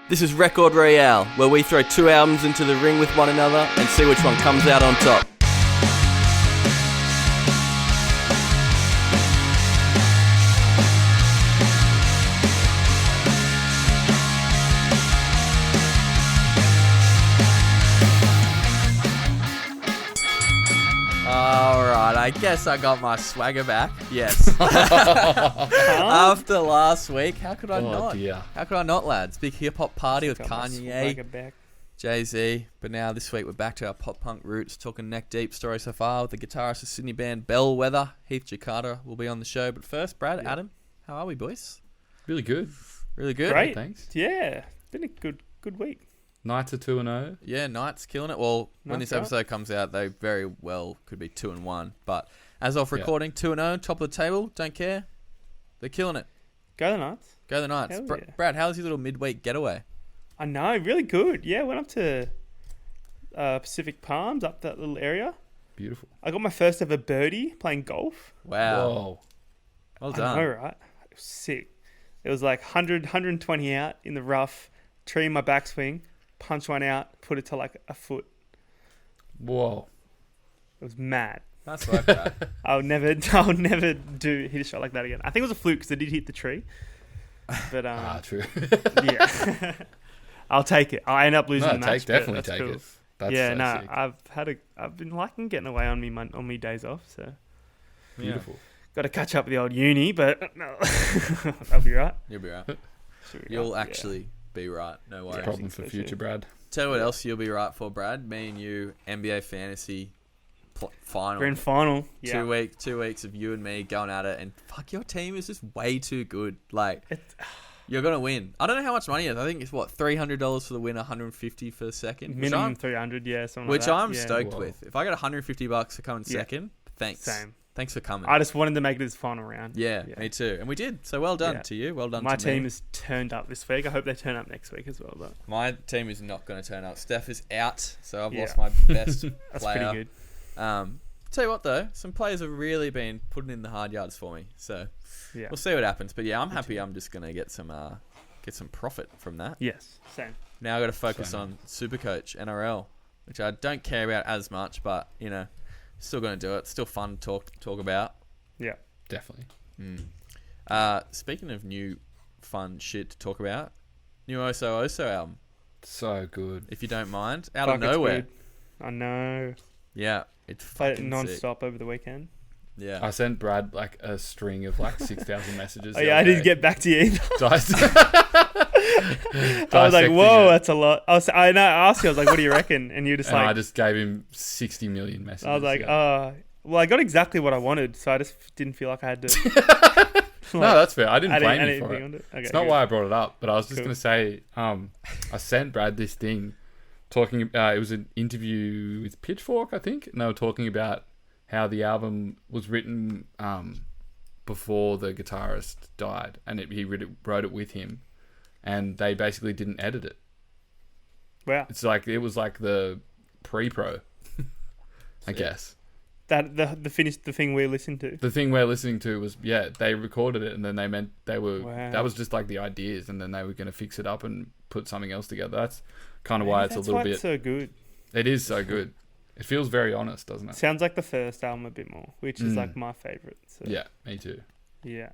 This is Record Royale, where we throw two albums into the ring with one another and see which one comes out on top. Alright, I guess I got my swagger back. Yes. After last week, how could I not? Dear. How could I not, lads? Big hip-hop party with Kanye, Back. Jay-Z. But now this week we're back to our pop-punk roots, talking neck-deep story so far with the guitarist of Sydney band Bellwether. Heath Joukhadar will be on the show. But first, Brad, Adam, how are we, boys? Really good. Really good? Great. Thanks. Yeah. Been a good week. Knights are 2-0. Yeah, Knights killing it. Well, when Knights this episode comes out, they very well could be 2-1. But as of recording, 2-0, top of the table. Don't care. They're killing it. Go the Knights. Go the Knights. Hell yeah. Brad, how was your little midweek getaway? I know, really good. Yeah, went up to Pacific Palms, up that little area. Beautiful. I got my first ever birdie playing golf. Wow. Whoa. Well I done. know, right? It was sick. It was like 120 out in the rough, tree in my backswing, punch one out, put it to like a foot. Whoa. It was mad. That's right, Brad. I'll never hit a shot like that again. I think it was a fluke because I did hit the tree. But True. yeah, I'll take it. I end up losing the match. Definitely but that's take cool. it. That's Yeah, so no, sick. I've been liking getting away on me days off. So Beautiful. got to catch up with the old uni, but no, I'll be right. You'll be right. Should we You'll go? actually be right. No worries. Problem think for so future too. Brad. Tell you what else you'll be right for, Brad. Me and you, NBA Fantasy final. Grand final. Yeah. 2 weeks of you and me going at it, and fuck, your team is just way too good. Like, you're gonna win. I don't know how much money it is. I think it's what, $300 for the winner, $150 for the second. Minimum 300. Yeah, something Which like that. I'm Yeah. stoked Whoa. with. If I get $150 for coming Yeah. second, thanks. Same. Thanks for coming. I just wanted to make it this final round. yeah, me too. And we did. So well done Yeah. to you. Well done My to me. team has turned up this week. I hope they turn up next week as well. But My team is not going to turn up. Steph is out, so I've Yeah. lost my best that's player. pretty good. Tell you what though, some players have really been putting in the hard yards for me. So Yeah. we'll see what happens. But yeah, I'm happy. I'm just going to get some profit from that. Yes. Same. Now I got to focus Same. on Supercoach NRL, which I don't care about as much, but you know, still going to do it. Still fun to talk about. Yeah. Definitely. Speaking of new fun shit to talk about, new Oso Oso album, So good. if you don't mind, out Fuck, of it's nowhere. good. I know. Yeah, it's Played it fucking non-stop over the weekend. sick. Yeah. I sent Brad like a string of like 6,000 messages. Oh yeah, I didn't get back to you either. I was like, whoa, that's a lot. I asked you, I was like, what do you reckon? And you were just And like, I just gave him 60 million messages. I was like, yeah. well, I got exactly what I wanted, so I just didn't feel like I had to. No, that's fair. I didn't blame add you for anything it. on it. Okay, It's not good. why I brought it up, but I was just Cool. going to say, I sent Brad this thing talking about, it was an interview with Pitchfork, I think, and they were talking about how the album was written before the guitarist died, and he wrote it with him, and they basically didn't edit it. Wow. It was like the pre-pro, I guess. That the thing we listened to. The thing we're listening to was, they recorded it, and then Wow. that was just like the ideas, and then they were going to fix it up and put something else together. That's kind of why it's a little bit. It's so good. It is so good. It feels very honest, doesn't it? Sounds like the first album a bit more, which is like my favorite. So. Yeah, me too. Yeah.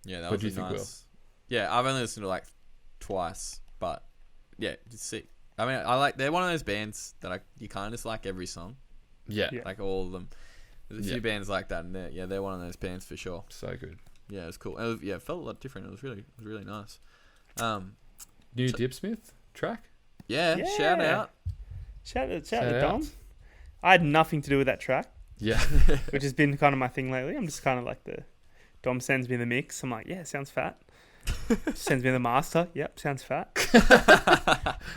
Yeah, that What was do you a think, nice. Yeah, I've only listened to like twice, but yeah, it's sick. I mean, they're one of those bands that you kind of just like every song, Yeah, Yeah. like all of them. There's a few bands like that, and they're one of those bands for sure. so good. Yeah, it was cool. It felt a lot different. It was really nice. New Dipsmith track? Yeah, shout out. Shout Shout to out. Dom. I had nothing to do with that track, Yeah. which has been kind of my thing lately. I'm just kind of like Dom sends me the mix. I'm like, yeah, sounds fat. Sends me the master. Yep, sounds fat.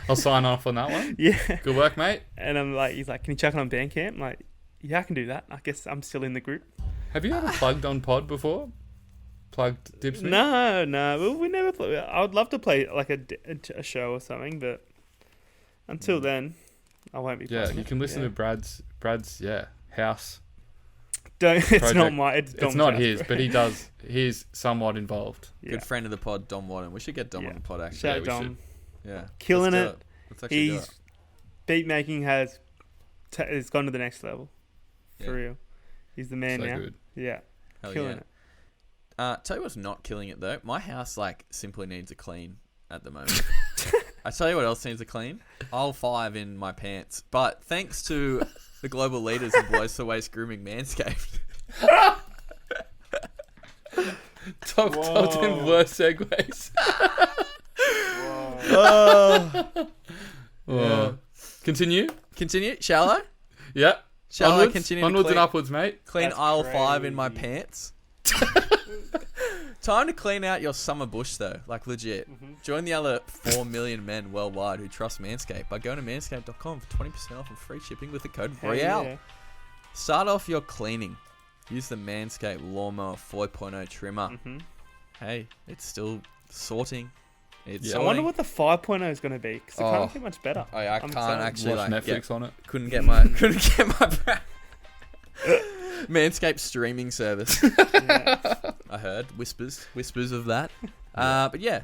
I'll sign off on that one. Yeah. Good work, mate. And I'm like, he's like, can you chuck it on Bandcamp? I'm like, yeah, I can do that. I guess I'm still in the group. Have you ever plugged on pod before? Plugged Dipsmith? No. Well, we never play. I would love to play like a show or something, but until then, I won't be Yeah, playing you it. can listen Yeah. to Brad's house. It's project. not my. It's Dom's not house, his, bro. but he's somewhat involved. Yeah. Good friend of the pod, Dom Warden. We should get Dom on the pod, actually. Shout Yeah, out we Dom. Yeah. Killing Let's do it. Let's actually do He's it. beat making has gone to the next level. Yeah. For real. He's the man So now. good. Yeah. Hell Killing yeah. it. Tell you what's not killing it though. My house simply needs a clean at the moment. I tell you what else needs a clean. Aisle 5 in my pants. But thanks to the global leaders of Blows for Waste Grooming, Manscaped. Top 10 worst segues. Yeah. Continue. Continue. Shall I? Yeah. Shall onwards, I continue to onwards clean, and upwards, mate. clean That's aisle 5 in my crazy. pants? Time to clean out your summer bush though, like legit. Join the other 4 million men worldwide who trust Manscaped by going to manscaped.com for 20% off and free shipping with the code Hell ROYALE. yeah. Start off your cleaning. Use the Manscaped Lawnmower 4.0 trimmer. Mm-hmm. Hey, it's still sorting. It's Yeah. I sorting. wonder what the 5.0 is going to be because it Oh. can't get much better. I I'm can't excited. actually Watch like Netflix on it. couldn't get my Manscaped streaming service. Yeah. I heard whispers of that. But yeah,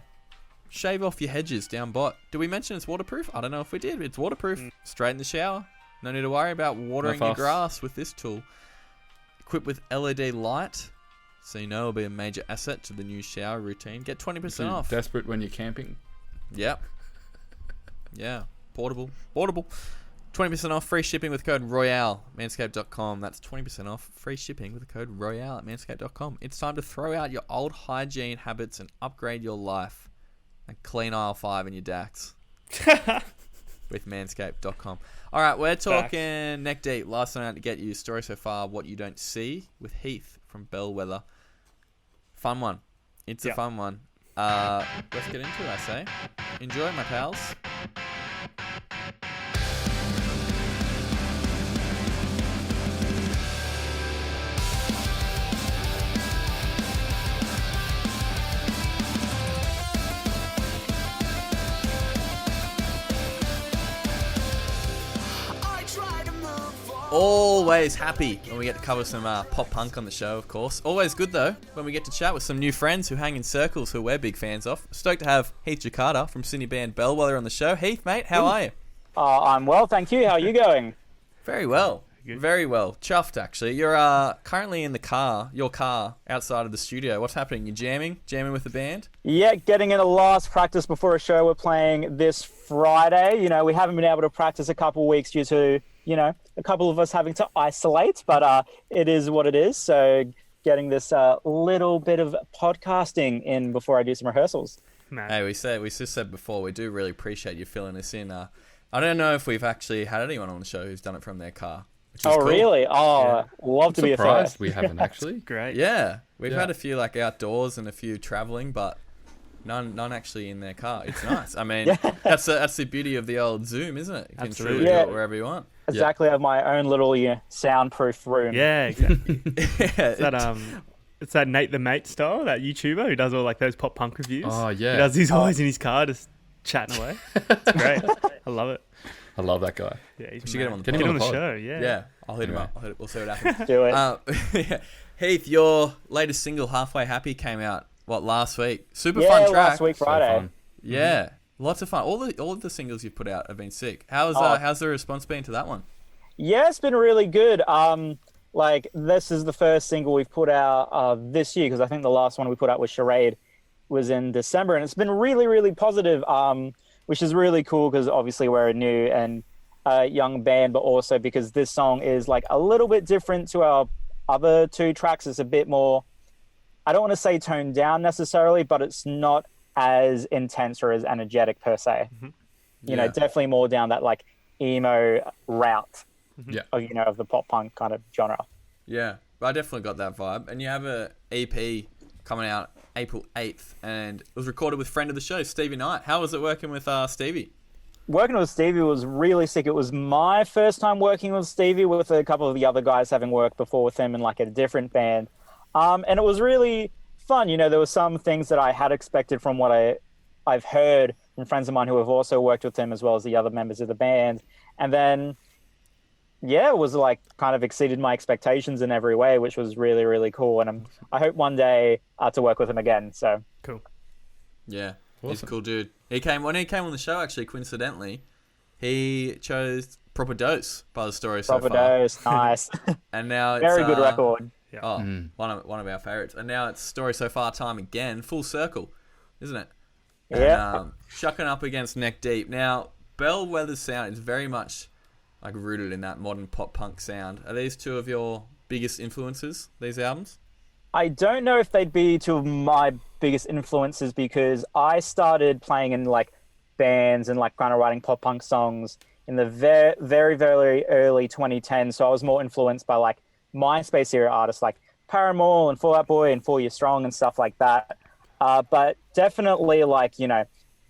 shave off your hedges down bot. Did we mention it's waterproof? I don't know if we did. It's waterproof. Straight in the shower. No need to worry about watering your fuss. grass with this tool. Equipped with LED light, so you know it'll be a major asset to the new shower routine. Get 20% If you're off. desperate when you're camping. Yep. Yeah. Portable. 20% off, free shipping with code ROYALE at manscaped.com. That's 20% off, free shipping with the code ROYALE at manscaped.com. It's time to throw out your old hygiene habits and upgrade your life. And clean aisle 5 in your DAX with manscaped.com. All right, we're talking neck deep. Last one out to get you. Story so far, what you don't see with Heath from Bellwether. Fun one. It's a fun one. Let's get into it, I say. Enjoy, my pals. Always happy when we get to cover some pop punk on the show, of course. Always good, though, when we get to chat with some new friends who hang in circles who we're big fans of. Stoked to have Heath Joukhadar from Sydney band Bellwether on the show. Heath, mate, how are you? I'm well, thank you. How are you going? Very well. Good. Very well. Chuffed, actually. You're currently in your car, outside of the studio. What's happening? You jamming with the band? Yeah, getting in a last practice before a show we're playing this Friday. You know, we haven't been able to practice a couple of weeks due to, you know, a couple of us having to isolate, but it is what it is. So getting this little bit of podcasting in before I do some rehearsals. Man. Hey, we just said before, we do really appreciate you filling us in. I don't know if we've actually had anyone on the show who's done it from their car. Which is Oh, cool. really? Oh, Yeah. love to be a Surprised first. we haven't actually. Great. Yeah, we've Yeah. had a few like outdoors and a few traveling, but none actually in their car. It's nice. I mean, that's the beauty of the old Zoom, isn't it? You can Absolutely. truly do Yeah. it wherever you want. Exactly. I have my own little soundproof room. Yeah, exactly. Yeah, It's that Nate the Mate style, that YouTuber who does all like those pop punk reviews. Oh, yeah. He does. He's always in his car just chatting away. It's great. I love it. I love that guy. Yeah, he's We should get him mad. on the Get pod. him on the pod. show. Yeah. yeah. I'll hit him Anyway. up. We'll see what happens. Do it. Yeah. Heath, your latest single, Halfway Happy, came out last week. Super Yeah, fun track. last week So Friday. fun. Yeah, lots of fun. All of the singles you've put out have been sick. How's the response been to that one? Yeah, it's been really good. Like this is the first single we've put out this year because I think the last one we put out was Charade was in December, and it's been really, really positive. Which is really cool because obviously we're a new and young band, but also because this song is like a little bit different to our other two tracks. It's a bit more, I don't want to say toned down necessarily, but it's not as intense or as energetic per se. You know, definitely more down that like emo route Yeah. of, you know, of the pop punk kind of genre. Yeah, but I definitely got that vibe. And you have a EP coming out April 8th, and it was recorded with friend of the show, Stevie Knight. How was it working with Stevie? Working with Stevie was really sick. It was my first time working with Stevie, with a couple of the other guys having worked before with him in like a different band. And it was really fun. You know, there were some things that I had expected from what I've heard from friends of mine who have also worked with him, as well as the other members of the band. And then, yeah, it was like kind of exceeded my expectations in every way, which was really, really cool. And I hope one day to work with him again. So Cool. Yeah. He's a Awesome. cool dude. When he came on the show, actually, coincidentally, he chose Proper Dose by the story so Proper far. Dose, nice. And now it's Very good record. Yeah. Oh, one of our favorites. And now it's story so far time again, full circle, isn't it? Yeah. And, chucking up against Neck Deep. Now, Bellwether's sound is very much like rooted in that modern pop punk sound. Are these two of your biggest influences, these albums? I don't know if they'd be two of my biggest influences because I started playing in like bands and like kind of writing pop punk songs in the very, very, very early 2010s. So I was more influenced by like MySpace era artists like Paramore and Fall Out Boy and 4 Year Strong and stuff like that. But definitely like,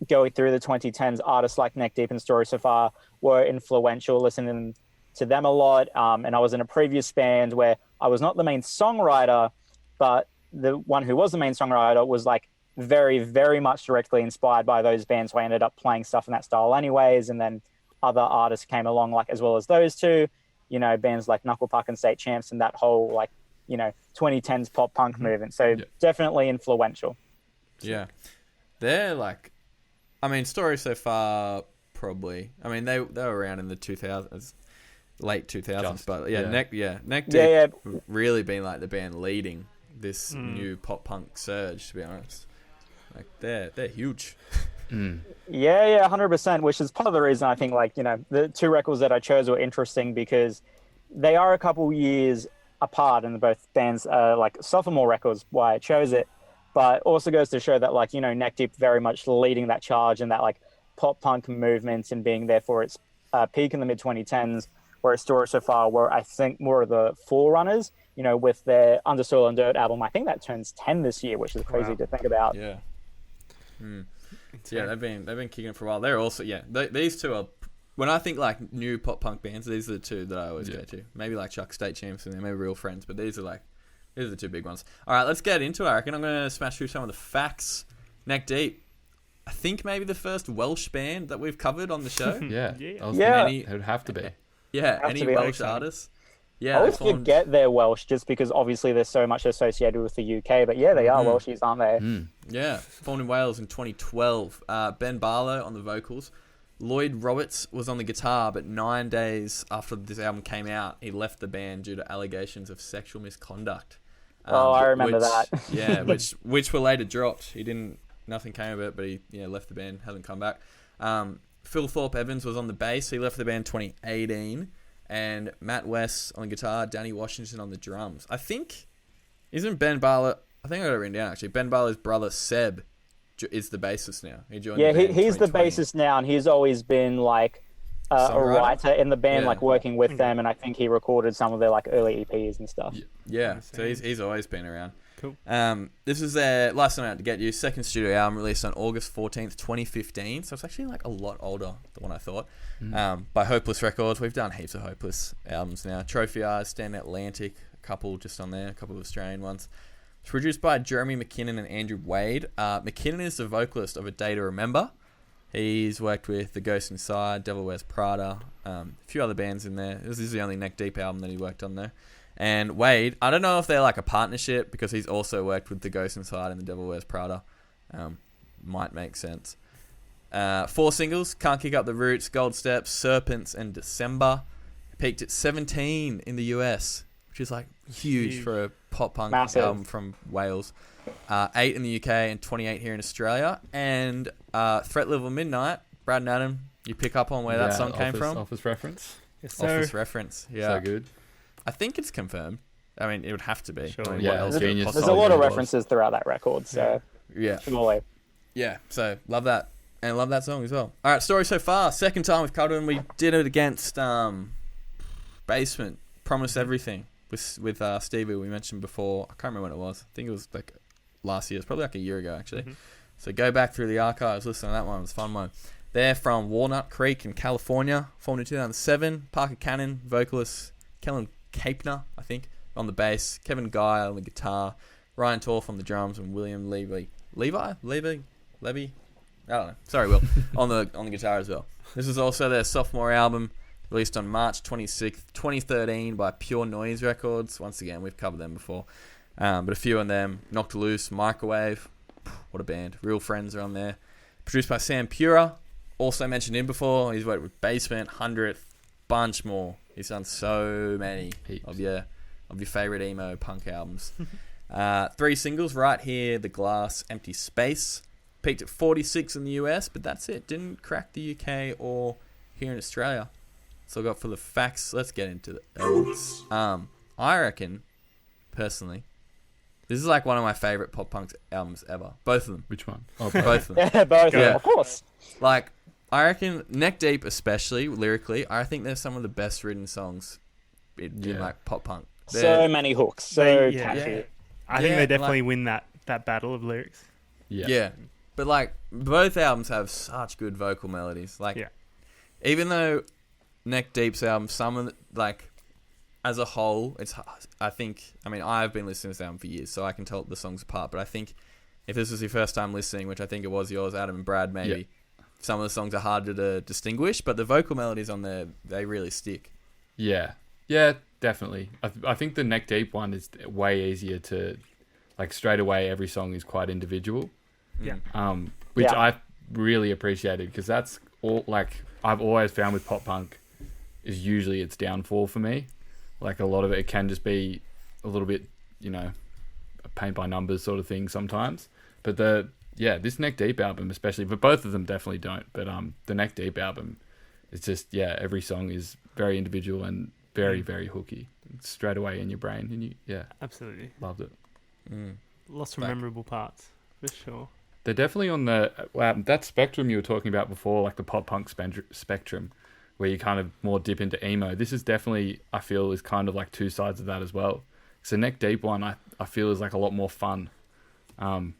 going through the 2010s, artists like Neck Deep and Story So Far were influential, listening to them a lot. And I was in a previous band where I was not the main songwriter, but the one who was the main songwriter was like very, very much directly inspired by those bands. So I ended up playing stuff in that style anyways. And then other artists came along, like as well as those two, bands like Knuckle Puck and State Champs and that whole like, 2010s pop punk movement. So definitely influential. Yeah. They're like, Story So Far, probably. They were around in the 2000s, late 2000s, but Neck Deep really been like the band leading this new pop punk surge, to be honest. Like they're huge. Yeah, 100%, which is part of the reason I think like, the two records that I chose were interesting because they are a couple years apart and both bands are like sophomore records, why I chose it. But also goes to show that like, Neck Deep very much leading that charge and that like pop punk movement and being there for its peak in the mid 2010s, whereas Story So Far were, I think, more of the forerunners, with their Under Soil and Dirt album. I think that turns 10 this year, which is crazy to think about. Yeah. Yeah, they've been kicking it for a while. They're also, these two are, when I think like new pop punk bands, these are the two that I always go to. Maybe like Chuck State Champs and maybe Real Friends, but these are the two big ones. All right, let's get into it. I reckon I'm going to smash through some of the facts. Neck Deep, I think maybe the first Welsh band that we've covered on the show. It would have to be. Yeah, any Welsh artists. Yeah, I always forget they're Welsh just because obviously they're so much associated with the UK, but yeah, they are Welshies, aren't they? Yeah, formed in Wales in 2012. Ben Barlow on the vocals. Lloyd Roberts was on the guitar, but 9 days after this album came out, he left the band due to allegations of sexual misconduct. I remember that. Yeah, which were later dropped. Nothing came of it, but he left the band, hasn't come back. Phil Thorpe Evans was on the bass. He left the band 2018. And Matt West on the guitar, Danny Washington on the drums. I think, isn't Ben Barlow, I think I got it written down actually, Ben Barlow's brother Seb is the bassist now. He joined the band he's the bassist now, and he's always been like a writer in the band, like working with them, and I think he recorded some of their like early EPs and stuff. Yeah, so he's always been around. Cool. This is their last one out to get you. Second studio album released on August 14th, 2015. So it's actually like a lot older than what I thought. By Hopeless Records. We've done heaps of Hopeless albums now. Trophy Eyes, Stand Atlantic, a couple just on there, a couple of Australian ones. It's produced by Jeremy McKinnon and Andrew Wade. McKinnon is the vocalist of A Day to Remember. He's worked with The Ghost Inside, Devil Wears Prada, a few other bands in there. This is the only Neck Deep album that he worked on there. And Wade, I don't know if they're like a partnership because he's also worked with The Ghost Inside and The Devil Wears Prada. Might make sense. 4 singles, Can't Kick Up the Roots, Gold Steps, Serpents, and December. Peaked at 17 in the US, which is like huge for a pop punk album from Wales. 8 in the UK and 28 here in Australia. And Threat Level Midnight, Brad and Adam, you pick up on where that song came from? Office reference. Yes, sir. Office reference, yeah. So good. I think it's confirmed. It would have to be. Sure. What Yeah, else could it genius. possibly There's a lot of be? references throughout that record, so surely. Yeah, so love that. And love that song as well. All right, Story So Far. Second time we've covered it, and we did it against Basement. Promise Everything with Stevie, we mentioned before. I can't remember when it was. I think it was like last year. It's probably like a year ago, actually. So go back through the archives, listen to that one. It was a fun one. They're from Walnut Creek in California. Formed in 2007. Parker Cannon, vocalist. Kellen Kapner, I think, on the bass. Kevin Guy on the guitar. Ryan Torf on the drums. And William Levy. I don't know. Sorry, Will. on the guitar as well. This is also their sophomore album, released on March 26th, 2013 by Pure Noise Records. Once again, we've covered them before. But a few on them. Knocked Loose, Microwave. What a band. Real Friends are on there. Produced by Sam Pura. Also mentioned him before. He's worked with Basement, 100th, bunch more. He's done so many of your favorite emo punk albums. 3 singles right here. The Glass, Empty Space. Peaked at 46 in the US, but that's it. Didn't crack the UK or here in Australia. So I got for the facts. Let's get into the elements. I reckon, personally, this is like one of my favorite pop punk albums ever. Both of them. Which one? Oh, both of them. Yeah, both. Yeah. Of course. Like, I reckon Neck Deep, especially lyrically, I think they're some of the best written songs in like pop punk. So many hooks. So catchy. I think they definitely win that battle of lyrics. Yeah. But like both albums have such good vocal melodies. Like, even though Neck Deep's album, some of like as a whole, I've been listening to this album for years, so I can tell the songs apart. But I think if this was your first time listening, which I think it was yours, Adam and Brad, maybe some of the songs are harder to distinguish, but the vocal melodies on there, they really stick. Yeah, definitely. I think the Neck Deep one is way easier to, like, straight away. Every song is quite individual. Which I really appreciated, because that's all, like, I've always found with pop punk is usually its downfall for me. Like, a lot of it can just be a little bit, a paint by numbers sort of thing sometimes. But this Neck Deep album especially, but both of them definitely don't. But the Neck Deep album is just, every song is very individual and very, very hooky. It's straight away in your brain, and you absolutely loved it. Lots of memorable parts for sure. They're definitely on the that spectrum you were talking about before, like the pop punk spectrum, where you kind of more dip into emo. This is definitely, I feel, is kind of like two sides of that as well. So Neck Deep one, I feel, is like a lot more fun. And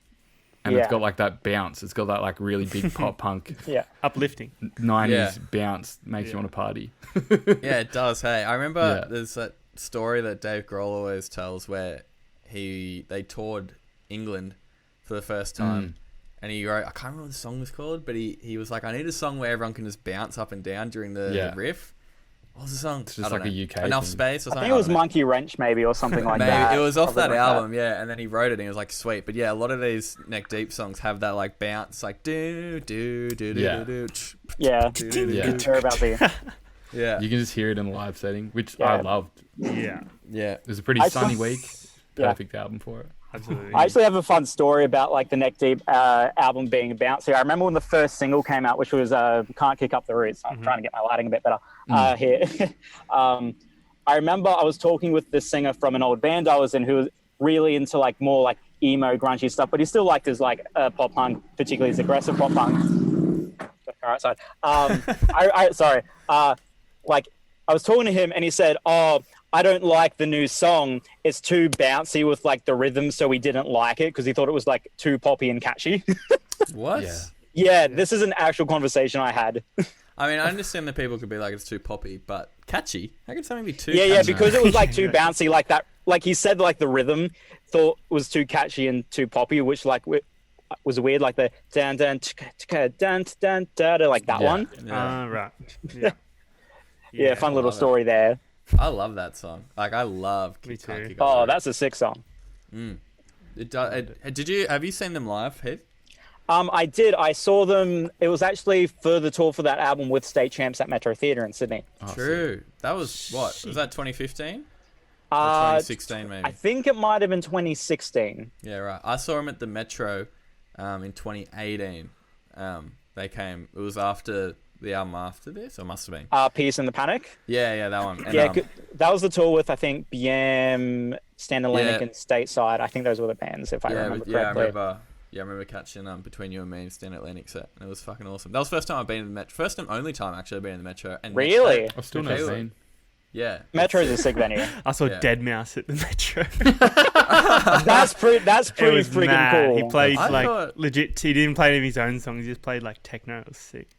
it's got like that bounce. It's got that like really big pop punk, uplifting 90s bounce. Makes you want to party. Yeah, it does. Hey, I remember there's that story that Dave Grohl always tells where they toured England for the first time, and he wrote, I can't remember what the song was called, but he was like, I need a song where everyone can just bounce up and down during the riff. What was the song? It's just like a UK Enough thing. Space or something. I think it was Monkey Wrench maybe, or something like maybe. that. It was off that like album, and then he wrote it and he was like, sweet. But yeah, a lot of these Neck Deep songs have that like bounce, like do do do do do. Yeah. Yeah. You can just hear it in a live setting, which I loved. Yeah. It was a pretty sunny week. Perfect album for it. Absolutely. I actually have a fun story about like the Neck Deep album being bouncy. I remember when the first single came out, which was Can't Kick Up the Roots. I'm trying to get my lighting a bit better here. I remember I was talking with this singer from an old band I was in who was really into like more like emo grungy stuff, but he still liked his like pop punk, particularly his aggressive pop punk. All right, sorry. Like I was talking to him and he said, I don't like the new song. It's too bouncy with like the rhythm, so he didn't like it because he thought it was like too poppy and catchy. What? Yeah, this is an actual conversation I had. I mean, I understand that people could be like, it's too poppy, but catchy? How can something be too catchy? Yeah, because it was like too bouncy like that. Like he said, like the rhythm thought was too catchy and too poppy, which like was weird, like the dan dan dan dan dan like that one. Right. Yeah, fun little story there. I love that song. Like, I love Me too. That's a sick song. Have you seen them live, Heath? I did. I saw them. It was actually for the tour for that album with State Champs at Metro Theatre in Sydney. True. That was what? Was that 2015? Or 2016 maybe? I think it might have been 2016. Yeah, right. I saw them at the Metro in 2018. They came. It was after the album after this, or must have been Peace and the Panic. Yeah, that one. And, that was the tour with I think BM, Stand Atlantic, and Stateside. I think those were the bands, if I remember correctly. I remember catching Between You and Me and Stand Atlantic set, and it was fucking awesome. That was the first time I've been in the Metro. First and only time actually I've been in the Metro. And really? Metro, I've still never been. Yeah, Metro's a sick venue. I saw Dead Mouse at the Metro. That's pretty freaking mad. cool. He played legit. He didn't play any of his own songs. He just played like techno. It was sick.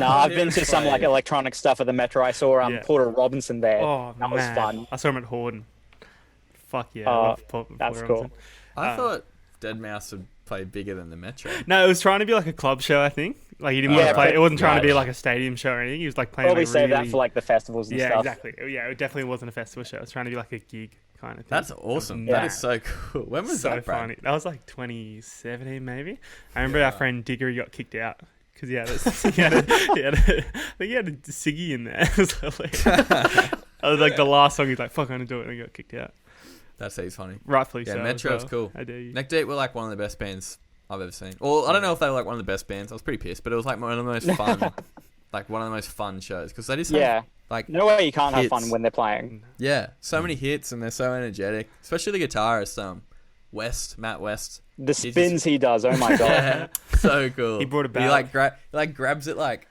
No, I've been to some like electronic stuff at the Metro. I saw Porter Robinson there. Oh, that was fun. I saw him at Horden. Fuck yeah. That's cool. I thought Dead Mouse would play bigger than the Metro. No, it was trying to be like a club show, I think. Like he didn't want Yeah, to play. It wasn't trying to be right. like a stadium show or anything. He was like playing. Probably like, save that really- for like the festivals and Yeah, stuff. exactly. Yeah, it definitely wasn't a festival show. It was trying to be like a gig kind of thing. That's awesome. Yeah. That is so cool. When was so that, Brad? funny. That was like 2017 maybe. I remember our friend Digger got kicked out because he had a, I think he had a Siggy in there. It was hilarious. I was like the last song. He's like, "Fuck, I'm gonna do it," and he got kicked out. That seems funny. Rightfully Yeah, so. Metro's as well. cool. I dare you. Neck Deep were like one of the best bands I've ever seen. Well, I don't know if they were like one of the best bands. I was pretty pissed, but it was like one of the most fun, like one of the most fun shows because they just have, Yeah. like No way you can't have Hits. fun when they're playing. yeah, so many hits and they're so energetic. Especially the guitarist, Matt West. The He's spins he does, oh my god. Yeah, so cool. He brought it He back. like grabs it like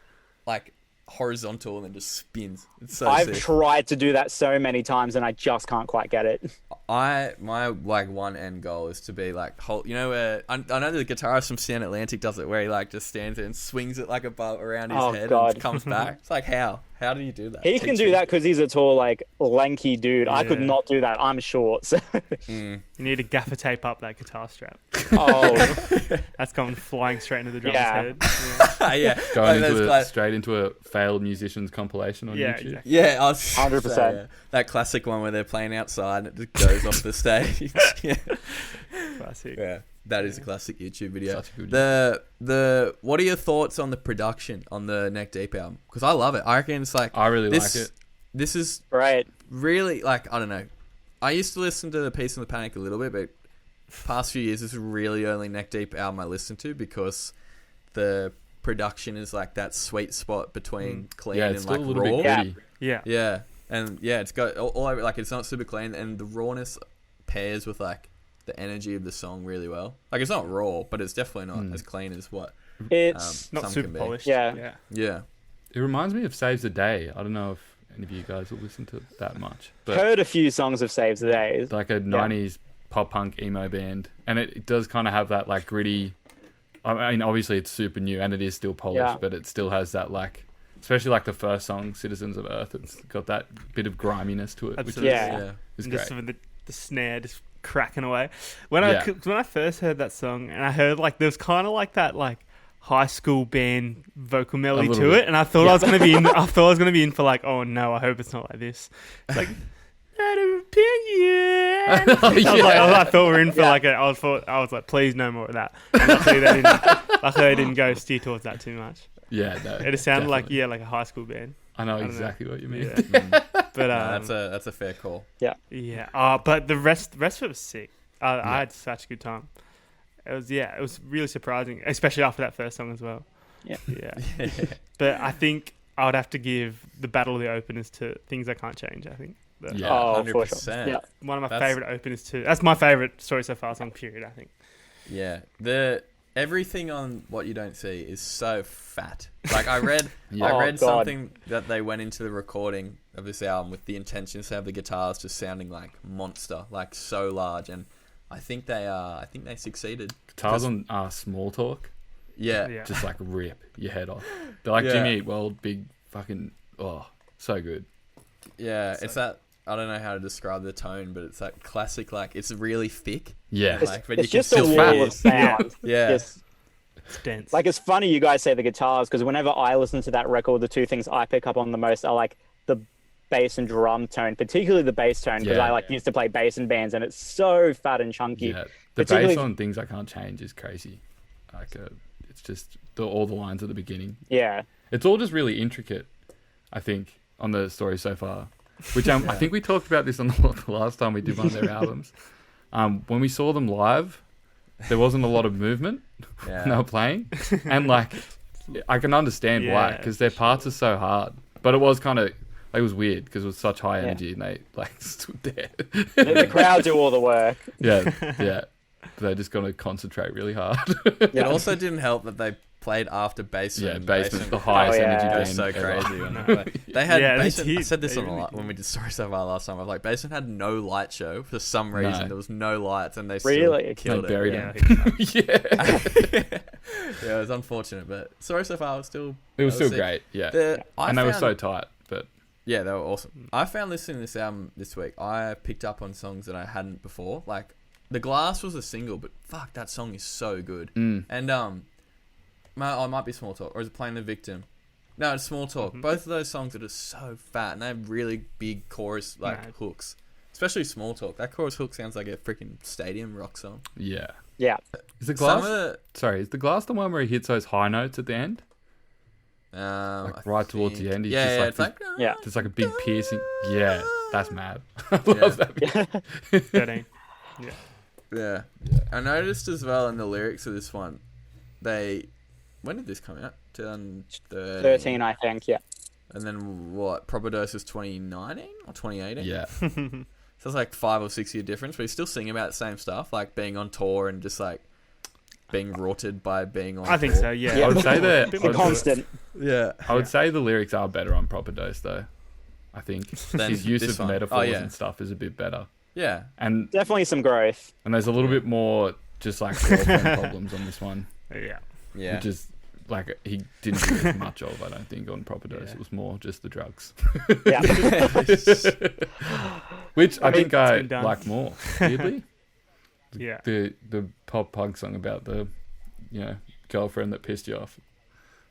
horizontal and then just spins. It's so I've sick. tried to do that so many times and I just can't quite get it. My like one end goal is to be like you know where I know the guitarist from Stand Atlantic does it where he like just stands there and swings it like a bow around his Oh, head God. and comes back. It's like how do you do that? He can Teach do me. that because he's a tall, like, lanky dude. I could Yeah. not do that. I'm short. So. You need to gaffer tape up that guitar strap. Oh, That's coming flying straight into the drummer's Yeah. head. Yeah, Going like, into that's straight into a failed musicians compilation on Yeah, YouTube. exactly. yeah, I was 100%. say, yeah. That classic one where they're playing outside and it just goes off the stage. Yeah. Classic. Yeah, that is a classic YouTube video. Such a good The what are your thoughts on the production on the Neck Deep album? Because I love it. I reckon it's like I really this. like it. This is right. really like I don't know. I used to listen to the Peace and the Panic a little bit, but past few years this is really only Neck Deep album I listen to because the production is like that sweet spot between clean Yeah, and it's like still a little raw. bit Yeah. gritty. Yeah. Yeah, and yeah, it's got all over, like it's not super clean, and the rawness pairs with like the energy of the song really well. Like it's not raw, but it's definitely not as clean as what. It's Not some super can be. polished. Yeah. Yeah. Yeah, It reminds me of Saves the Day. I don't know if any of you guys will listen to it that much, but heard a few songs of Saves the Day. like a 90s pop punk emo band, and it does kind of have that like gritty. I mean, obviously it's super new and it is still polished, Yeah. but it still has that like, especially like the first song, "Citizens of Earth." It's got that bit of griminess to it, which Absolutely. Yeah. yeah. is And just great. with the snare just cracking away. When Yeah. I first heard that song and I heard like there was kind of like that like high school band vocal melody little to bit. it, and I thought I was gonna be in. I thought I was gonna be in for like, oh no, I hope it's not like this. It's like. That opinion. I thought we were in for like I was like, please no more of that. And luckily they didn't go steer towards that too much. Yeah, no, It just sounded like definitely. like a high school band. I know don't know. exactly what you mean. Yeah. But No, that's a fair call. yeah. But the rest of it was sick. I had such a good time. It was really surprising, especially after that first song as well. Yeah. Yeah. But I think I would have to give the Battle of the Openers to Things I Can't Change. I think. Yeah. Oh, for sure. 100%. Yeah. One of my That's- favorite openers too. That's my favorite Story So Far song. Period. I think. Yeah, everything on What You Don't See is so fat. Like I read, Yeah. I Oh, read God. something that they went into the recording of this album with the intentions to have the guitars just sounding like monster, like so large, and I think they succeeded. Guitars on Small Talk, Yeah, Yeah. just like rip your head off. They're like Yeah. Jimmy Eat World, big fucking so good. yeah. It's that I don't know how to describe the tone, but it's that classic like it's really thick. Yeah, It's, Like, but it's you can just a still wall feel of it. sound. Yeah, Just, It's dense. like, it's funny you guys say the guitars, because whenever I listen to that record, the two things I pick up on the most are like the bass and drum tone, particularly the bass tone, because Yeah. I used to play bass in bands, and it's so fat and chunky. yeah. The Particularly- bass on Things I Can't Change is crazy. Like it's just all the lines at the beginning. Yeah. It's all just really intricate. I think on the Story So Far, which I think we talked about this on the last time we did one of their albums. When we saw them live, there wasn't a lot of movement yeah. when they were playing, and like I can understand why, Yeah. because their parts are so hard. But it was kind of it was weird because it was such high Yeah. energy and they like stood there. The crowd do all the work. Yeah. They're just gonna concentrate really hard. It also didn't help that they played after Basement. Yeah, and Basement, the highest Oh, yeah. energy goes band so ever. crazy. When they had Yeah, they Basement, I did. said this They on a really lot did. when we did Story So Far last time. I was like, Basement had no light show for some reason. No. There was no lights, and they still Really? killed They it. buried yeah. Yeah, Yeah, it was unfortunate, but Story So Far was still. it was that still sick. great. Yeah, I and they were found- so tight. But Yeah, they were awesome. I found listening to this album this week, I picked up on songs that I hadn't before. Like, The Glass was a single, but fuck, that song is so good. And it might be Small Talk, or is it Playing the Victim? No, it's Small Talk. Mm-hmm. Both of those songs are just so fat, and they have really big chorus hooks. Especially Small Talk. That chorus hook sounds like a freaking stadium rock song. Yeah. Yeah. Is the Glass? Sorry, is the Glass the one where he hits those high notes at the end? Like right towards the end, he's just it's like a big piercing. Yeah, that's mad. I love that. 13. Yeah. I noticed as well in the lyrics of this one, when did this come out? 2013, I think. Yeah. And then what? Proper Dose was 2019 or 2018? Yeah. So it's like 5 or 6 year difference, but he's still singing about the same stuff, like being on tour and just like being rotted by being on tour. I think so, yeah. I would say It's a constant. Yeah. I would say the lyrics are better on Proper Dose, though. I think his use of metaphors and stuff is a bit better. Yeah. And definitely some growth. And there's a little bit more just like girlfriend problems on this one. Yeah. Yeah. Which is like he didn't do as much of, I don't think, on Proper Dose. Yeah. It was more just the drugs. Yeah. Which I think I done. like more, weirdly. Yeah. The pop punk song about the, girlfriend that pissed you off.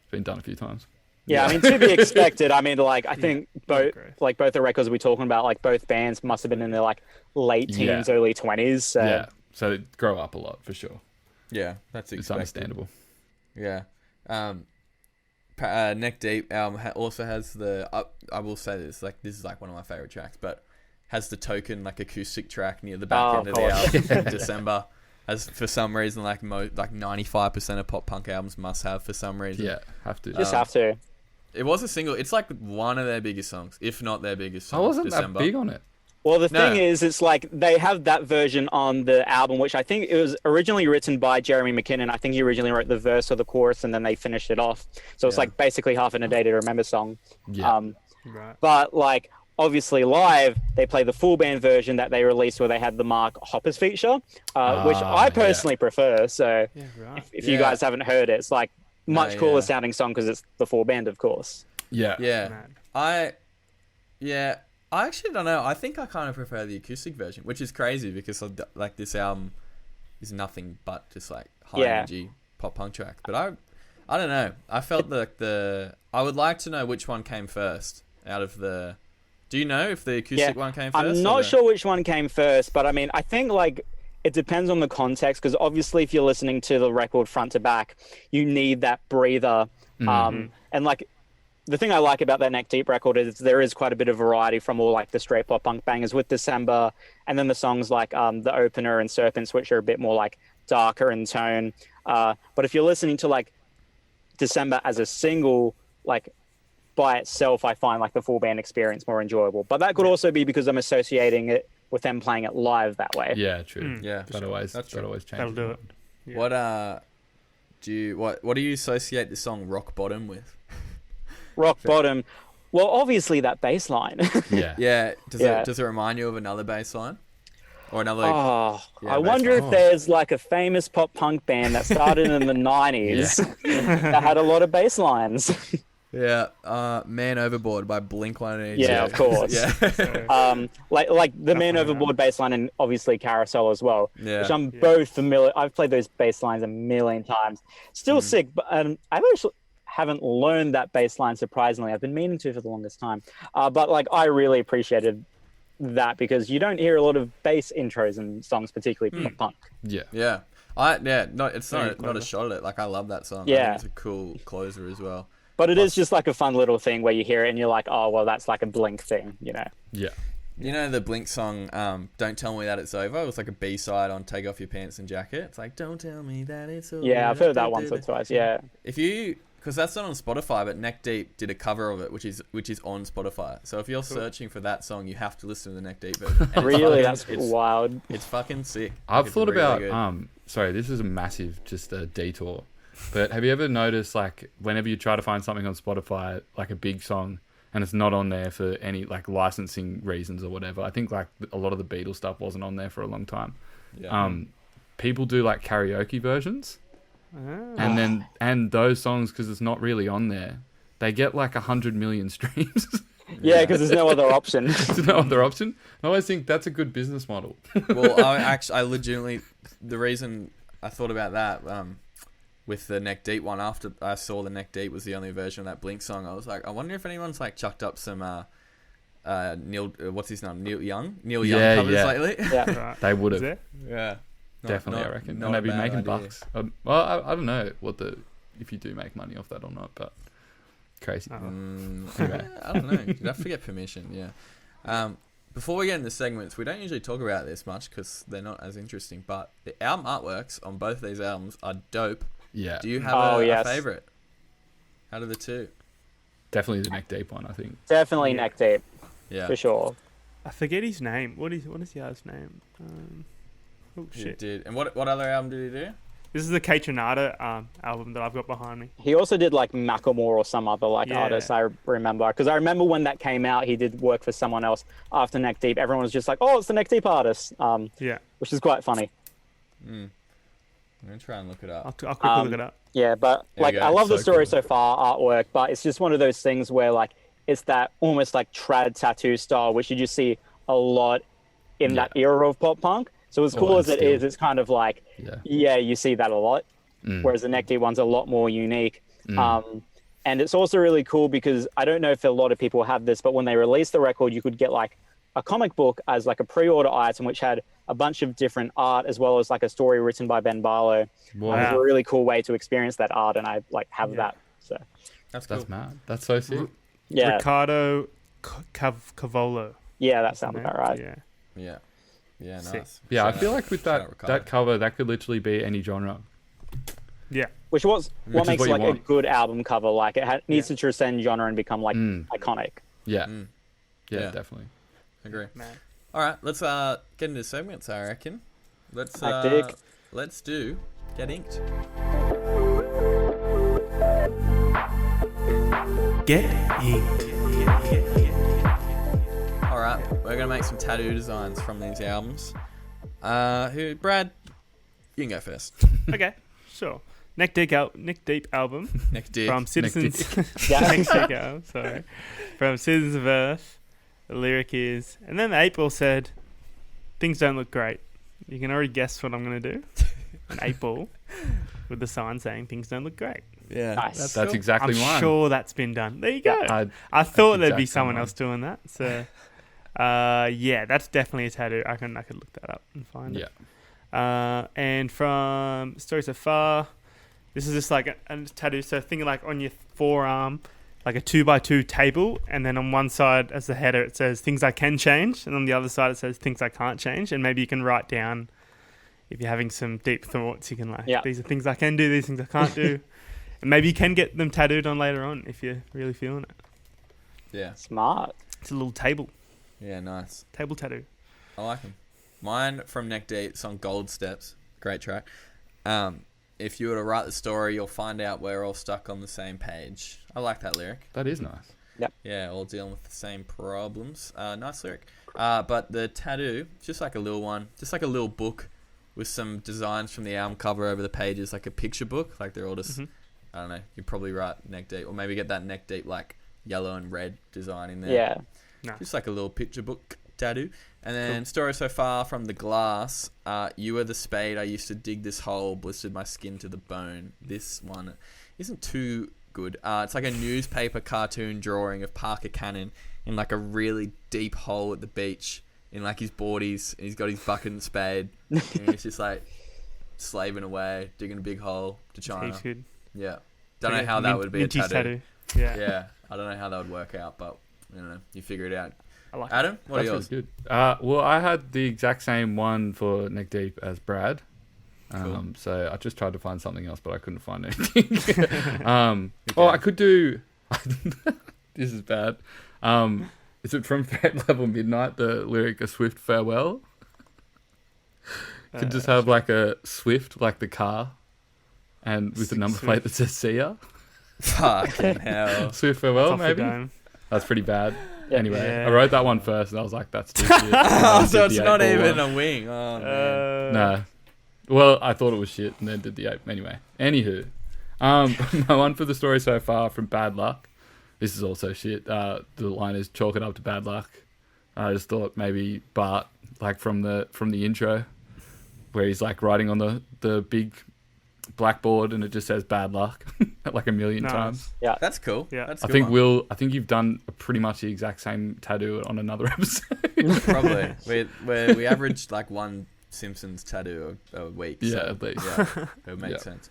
It's been done a few times. Yeah, I mean, to be expected. I mean, like, I think both the records we're talking about, like, both bands must have been in their, like, late teens, early 20s. So. Yeah, so they grow up a lot, for sure. Yeah, that's It's understandable. Yeah. Neck Deep album also has I will say this, like, this is, like, one of my favorite tracks, but has the token, like, acoustic track near the back end of the album in December. As for some reason, like 95% of pop punk albums must have for some reason. Yeah, have to. Just have to. It was a single. It's like one of their biggest songs, if not their biggest song. I wasn't December. that big on it. Well, the thing is, it's like they have that version on the album, which I think it was originally written by Jeremy McKinnon. I think he originally wrote the verse or the chorus, and then they finished it off. So it's like basically Half in a Day to Remember song. Yeah. Right. But like, obviously live, they play the full band version that they released where they had the Mark Hoppus feature, which I personally prefer. So if you guys haven't heard it, it's like much cooler sounding song because it's the full band, of course. Yeah. Yeah. I actually don't know. I think I kind of prefer the acoustic version, which is crazy because like this album is nothing but just like high energy pop punk track. But I don't know. I felt like I would like to know which one came first out of the. Do you know if the acoustic one came first? I'm not sure which one came first, but I mean, I think like it depends on the context because obviously if you're listening to the record front to back, you need that breather. And like the thing I like about that Neck Deep record is there is quite a bit of variety from all like the straight pop punk bangers with December, and then the songs like The Opener and Serpents, which are a bit more like darker in tone. But if you're listening to like December as a single, like by itself, I find like the full band experience more enjoyable. But that could also be because I'm associating it with them playing it live that way. Yeah, true. Yeah, that always changes. That'll do it. Yeah. What do you associate the song Rock Bottom with? Rock Bottom. Well, obviously that bass line. Yeah. Yeah. Does it remind you of another bass line? Or another I wonder if there's like a famous pop punk band that started in the 90s that had a lot of bass lines. Yeah, Man Overboard by Blink-182. Yeah, of course. like the Man Overboard bass line and obviously Carousel as well, which I'm both familiar. I've played those bass lines a million times. Still sick, but I actually haven't learned that bass line, surprisingly. I've been meaning to for the longest time. But like I really appreciated that because you don't hear a lot of bass intros in songs, particularly pop punk. Yeah. Yeah. It's not a shot at it. Like I love that song. Yeah. I think it's a cool closer as well. But it is just like a fun little thing where you hear it and you're like, oh, well, that's like a Blink thing, you know? Yeah. You know the Blink song, Don't Tell Me That It's Over? It was like a B-side on Take Off Your Pants and Jacket. It's like, don't tell me that it's over. Yeah, I've heard that once or twice, yeah. Because that's not on Spotify, but Neck Deep did a cover of it, which is on Spotify. So if you're searching for that song, you have to listen to the Neck Deep version. Really? That's wild. It's fucking sick. I've thought about, sorry, this is a massive, just a detour. But have you ever noticed, like, whenever you try to find something on Spotify, like a big song, and it's not on there for any, like, licensing reasons or whatever? I think, like, a lot of the Beatles stuff wasn't on there for a long time. Yeah. People do, like, karaoke versions. And those songs, because it's not really on there, they get, like, 100 million streams. Yeah, because there's no other option. There's no other option. I always think that's a good business model. Well, I legitimately... The reason I thought about that... with the Neck Deep one. After I saw the Neck Deep was the only version of that Blink song, I was like, I wonder if anyone's like chucked up some Neil, what's his name? Neil Young covers lately. Yeah. Right. They would Is have. there? Yeah, Definitely, I reckon. not And a they'd be bad making idea. bucks. Well, I don't know if you do make money off that or not, but crazy. Anyway. I don't know. You'd have to get permission. Yeah. Before we get into segments, we don't usually talk about this much because they're not as interesting. But the album artworks on both of these albums are dope. Yeah. Do you have yes. a favorite out of the two? Definitely the Neck Deep one, I think. Definitely Yeah. Neck Deep, Yeah. for sure. I forget his name. What is the guy's name? Oh He shit! did. And what other album did he do? This is the Kate Renata album that I've got behind me. He also did like Macklemore or some other Yeah. artist, I remember. Because I remember when that came out, he did work for someone else after Neck Deep. Everyone was just like, oh, it's the Neck Deep artist, Yeah, which is quite funny. I'm gonna try and look it up. I'll quickly look it up. Yeah, but There like you go. I love the So story cool. so far, artwork, but it's just one of those things where like it's that almost like trad tattoo style, which you just see a lot in that era of pop punk. So as cool and as it still. is, it's kind of like, Yeah. you see that a lot. Whereas the Neck Deep one's a lot more unique. Mm. And it's also really cool because I don't know if a lot of people have this, but when they released the record, you could get like a comic book as like a pre-order item, which had a bunch of different art as well as like a story written by Ben Barlow. Wow. It was a really cool way to experience that art, and I like have that. So That's cool. That's mad. That's so sick. yeah, Ricardo Cavolo. yeah, that sounds about right. Yeah. Yeah. Yeah. Nice. Sick. Yeah, I Shout feel out- like with shout out Ricardo. that cover, that could literally be any genre. Yeah. Which was what is makes what you like a want. good album cover. Like it needs to transcend genre and become like Mm. iconic. Yeah. Mm. Yeah, Yeah. definitely. Agree. Man. All right, let's get into segments. I reckon. Let's Hectic. let's do Get Inked. Get inked. All right, we're gonna make some tattoo designs from these albums. Brad? You can go first. Okay, sure. Neck Deep album Neck Deep. from Citizens. Yeah. Neck Deep album, sorry. From Citizens of Earth. The lyric is, and then April said, "Things don't look great." You can already guess what I'm gonna do. An 8-ball with the sign saying "Things don't look great." Yeah. Nice. That's exactly I'm mine. sure that's been done. There you go. I'd- I thought there'd exactly be someone mine. else doing that. So, yeah, that's definitely a tattoo. I could look that up and find Yeah. it. And from Story So Far, this is just like a tattoo. So think like on your forearm, like a 2x2 table, and then on one side as the header it says "Things I Can Change," and on the other side it says "Things I Can't Change." And maybe you can write down if you're having some deep thoughts. You can like, Yeah. these are things I can do, these things I can't do. And maybe you can get them tattooed on later on if you're really feeling it. Yeah. Smart. It's a little table Nice. tattoo. I like them. Mine from Neck Deep, song Gold Steps. Great track. If you were to write the story, you'll find out we're all stuck on the same page. I like that lyric. That is nice. Yeah, all dealing with the same problems. Nice lyric. But the tattoo, just like a little one, just like a little book with some designs from the album cover over the pages, like a picture book. Like they're all just, I don't know, you probably write Neck Deep, or maybe get that Neck Deep like yellow and red design in there. Yeah. Just like a little picture book tattoo. And then Story So Far from The Glass. You were the spade. I used to dig this hole, blistered my skin to the bone. This one isn't too good. It's like a newspaper cartoon drawing of Parker Cannon in like a really deep hole at the beach in like his boardies. And he's got his bucket and spade. And he's just like slaving away, digging a big hole to China. Heaps good. Yeah. Don't know how that would be a Minty's tattoo. Yeah. Yeah. I don't know how that would work out, but I don't know. You figure it out. I like Adam, what are That's yours? really good. Well, I had the exact same one for Neck Deep as Brad. Cool. So I just tried to find something else, but I couldn't find anything. Oh, I could do... This is bad. Is it from Threat Level Midnight, the lyric, "A Swift Farewell"? Could just have like a Swift, like the car, and with the number plate that says "See ya." Fucking hell. Swift It's Farewell, off the maybe? dome. That's pretty bad. Yeah. Anyway, Yeah. I wrote that one first, and I was like, "That's too shit." And then Oh, I so did it's the not 8-ball even one. a wing. Oh, man. No. Well, I thought it was shit, and then did the 8. Anyway, anywho, my one for the Story So Far from Bad Luck. This is also shit. The line is "Chalk it up to bad luck." I just thought maybe Bart, like from the intro, where he's like riding on the big blackboard, and it just says "bad luck" like a million Nice. times. That's cool. Yeah. That's a I good think one. I think you've done pretty much the exact same tattoo on another episode. Probably. We averaged like one Simpsons tattoo a week. Yeah, so, at least. yeah, it would make Yeah. sense.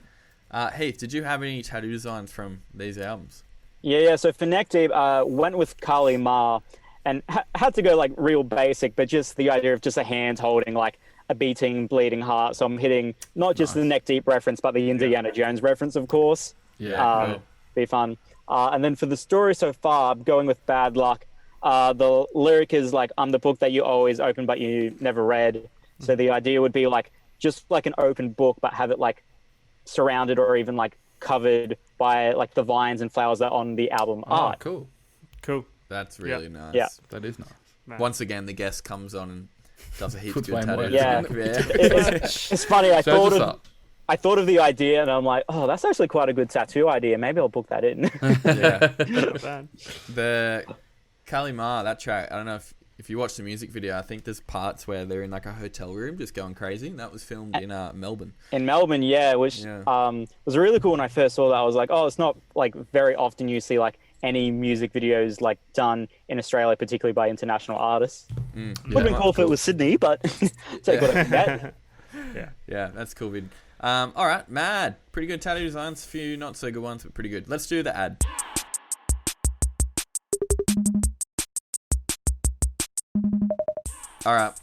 Heath, did you have any tattoo designs from these albums? Yeah. So for Neck Deep, went with Kali Ma, and had to go like real basic, but just the idea of just a hand holding like a beating, bleeding heart. So I'm hitting not just the Neck Deep reference, but the Indiana Jones reference, of course. Yeah, cool. Be fun. And then for the story so far, I'm going with Bad Luck. The lyric is like, I'm the book that you always open but you never read. So the idea would be like just like an open book, but have it like surrounded or even like covered by like the vines and flowers that are on the album art. cool. Cool. That's really nice. Yeah. That is nice. Nice. Once again, the guest comes on and does a heap of Puts good way more tattoos. effort Yeah. It's funny. I Shows us up. thought of the idea and I'm like, oh, that's actually quite a good tattoo idea. Maybe I'll book that in. Yeah. Not bad. The Kalima, that track, I don't know if you watch the music video, I think there's parts where they're in like a hotel room just going crazy. That was filmed in Melbourne. In Melbourne, yeah, which was really cool when I first saw that. I was like, oh, it's not like very often you see like any music videos like done in Australia, particularly by international artists. Would have been cool if it was Sydney, but take what I can get. Yeah, that's cool vid. All right, Mad. Pretty good tattoo designs. A few not so good ones, but pretty good. Let's do the ad. All right,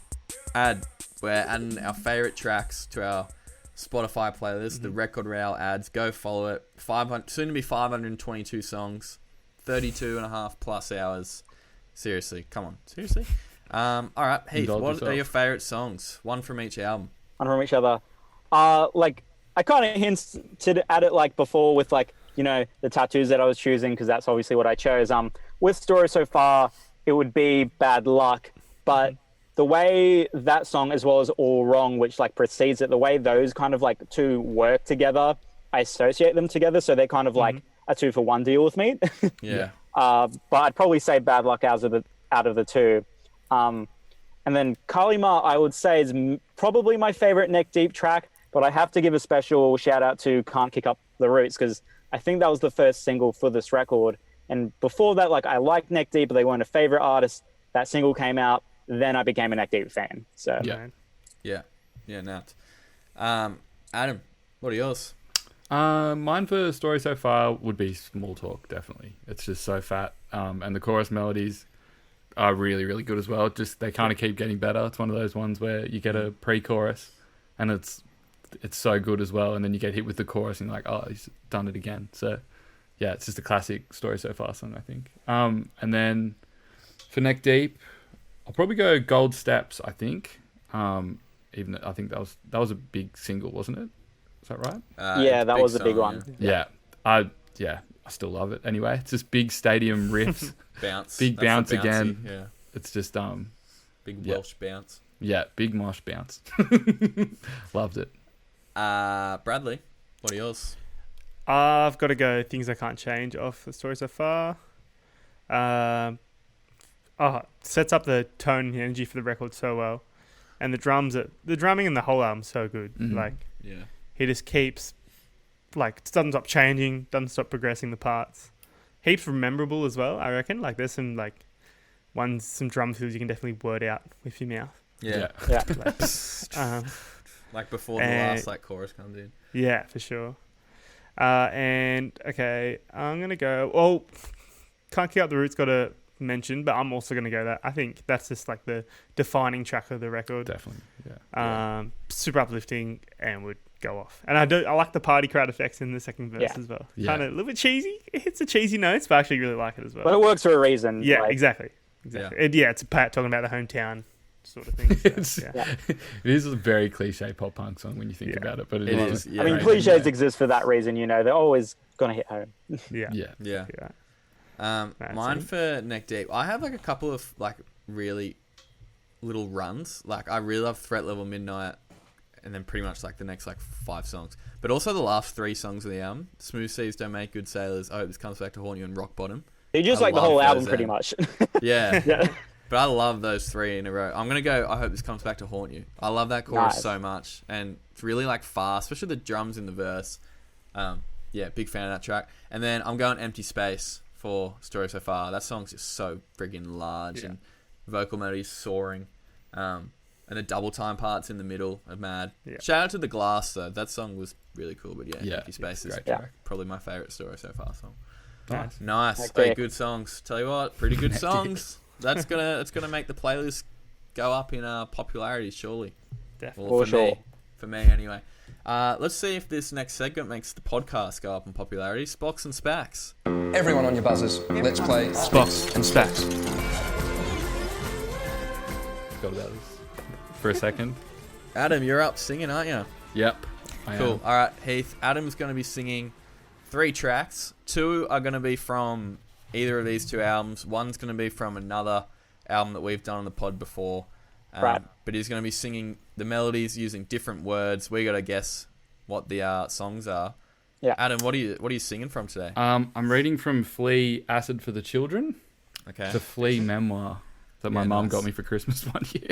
ad. We're adding our favorite tracks to our Spotify playlist, the Record Rail ads. Go follow it. 500, soon to be 522 songs, 32 and a half plus hours. Seriously, come on, seriously. All right, Heath, Indulge what yourself. are your favorite songs? One from each album. One from each other. Like I kind of hinted at it like before with like, you know, the tattoos that I was choosing because that's obviously what I chose. With Story So Far, it would be Bad Luck, but the way that song as well as All Wrong, which like precedes it, the way those kind of like two work together, I associate them together, so they're kind of like a 2-for-1 deal with me. Yeah. But I'd probably say Bad Luck out of the two. And then Kalima, I would say, is probably my favorite Neck Deep track, but I have to give a special shout out to Can't Kick Up the Roots because I think that was the first single for this record. And before that, like I liked Neck Deep, but they weren't a favorite artist. That single came out, then I became a Neck Deep fan. So Yeah. Nat. Adam, what are yours? Mine for Story So Far would be Small Talk, definitely. It's just so fat. And the chorus melodies are really, really good as well. Just they kind of keep getting better. It's one of those ones where you get a pre-chorus and it's so good as well, and then you get hit with the chorus and you're like, oh, he's done it again. So yeah, it's just a classic Story So Far song, I think. And then for Neck Deep, I'll probably go Gold Steps, I think that was a big single, wasn't it? Is that right? yeah, It's that big was a big song, one. yeah. I still love it. Anyway, it's just big stadium riffs. Bounce. Big That's the bounce bouncy, again. Yeah. It's just Big Yeah. Welsh bounce. big mosh bounce. Loved it. Bradley, what are yours? I've got to go Things I Can't Change off The Story So Far. Sets up the tone and energy for the record so well. And the drumming in the whole album's so good. Mhm. Like, Yeah. he just keeps, like, doesn't stop changing, doesn't stop progressing the parts. Heaps memorable as well, I reckon. Like, there's some, like, some drum fills you can definitely word out with your mouth. Yeah. Yeah. Like before the And- last like chorus comes in. Yeah, for sure. And, okay, I'm going to go... Well, Can't Keep Up the Roots got to mention, but I'm also going to go that. I think that's just, like, the defining track of the record. Definitely. Yeah. Super uplifting and would go off. And I like the party crowd effects in the second verse as well. Yeah. Kind of a little bit cheesy. It hits the cheesy notes, but I actually really like it as well. But it works for a reason. Yeah, like, exactly. It's Pat talking about the hometown sort of thing. So, yeah. It is a very cliche pop punk song when you think about it, but It is. is. Yeah. I mean, Right. cliches exist for that reason, you know. They're always going to hit home. Yeah. Yeah. Yeah. Yeah. Mine for Neck Deep, I have like a couple of like really little runs. Like I really love Threat Level Midnight, and then pretty much like the next like 5 songs. But also the last 3 songs of the album: Smooth Seas Don't Make Good Sailors, I Hope This Comes Back to Haunt You, and Rock Bottom. You just I like the love whole album those pretty ends. much. Yeah. Yeah. But I love those 3 in a row. I'm gonna go. I hope this comes back to haunt you. I love that chorus Nice. so much, and it's really like fast, especially the drums in the verse. Yeah, big fan of that track. And then I'm going Empty Space for Story So Far. That song's just so friggin' large and vocal melodies soaring. And the double time parts in the middle are mad. Yeah. Shout out to The Glass though. That song was really cool. But yeah, Empty Space is great track. probably my favorite Story So Far song. Nice. Nice. Okay. Hey, good songs. Tell you what, pretty good songs. That's gonna make the playlist go up in popularity, surely. Definitely. Well, For sure. For me anyway. Let's see if this next segment makes the podcast go up in popularity. Spocks and Spacks. Everyone on your buzzers. Let's play Spocks and Spacks. Forgot about this for a second. Adam, you're up singing, aren't you? Yep. I Cool. am. All right, Heath. Adam's going to be singing 3 tracks. 2 are going to be from either of these 2 albums. One's going to be from another album that we've done on the pod before. Right. But he's going to be singing the melodies using different words. We got to guess what the songs are. Yeah. Adam, what are you singing from today? I'm reading from Flea Acid for the Children. Okay. It's a Flea memoir that my Yeah, mum nice. got me for Christmas one year.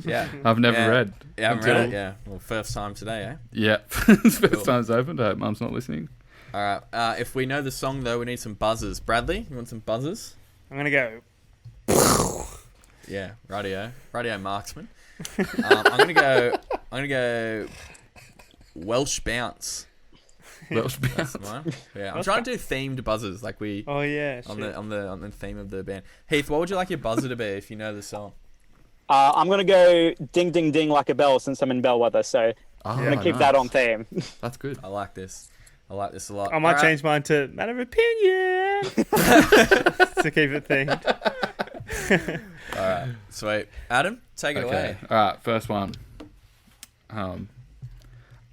Yeah. I've never Yeah. read. You haven't read it? until- Yeah. Well, first time today, eh? Yep. It's first Cool. time it's opened. I hope mum's not listening. All right. If we know the song, though, we need some buzzers. Bradley, you want some buzzers? I'm gonna go. Yeah. Radio marksman. I'm gonna go Welsh bounce. Welsh That's bounce. mine. Yeah. I'm trying to do themed buzzers like we Oh yeah. on shit. the theme of the band. Heath, what would you like your buzzer to be if you know the song? I'm gonna go ding ding ding like a bell since I'm in Bellwether, so Oh, I'm gonna keep that on theme. That's good. I like this. I like this a lot. I might Alright. change mine to matter of opinion to keep it themed. All right. Sweet. Adam, take it away. All right. First one.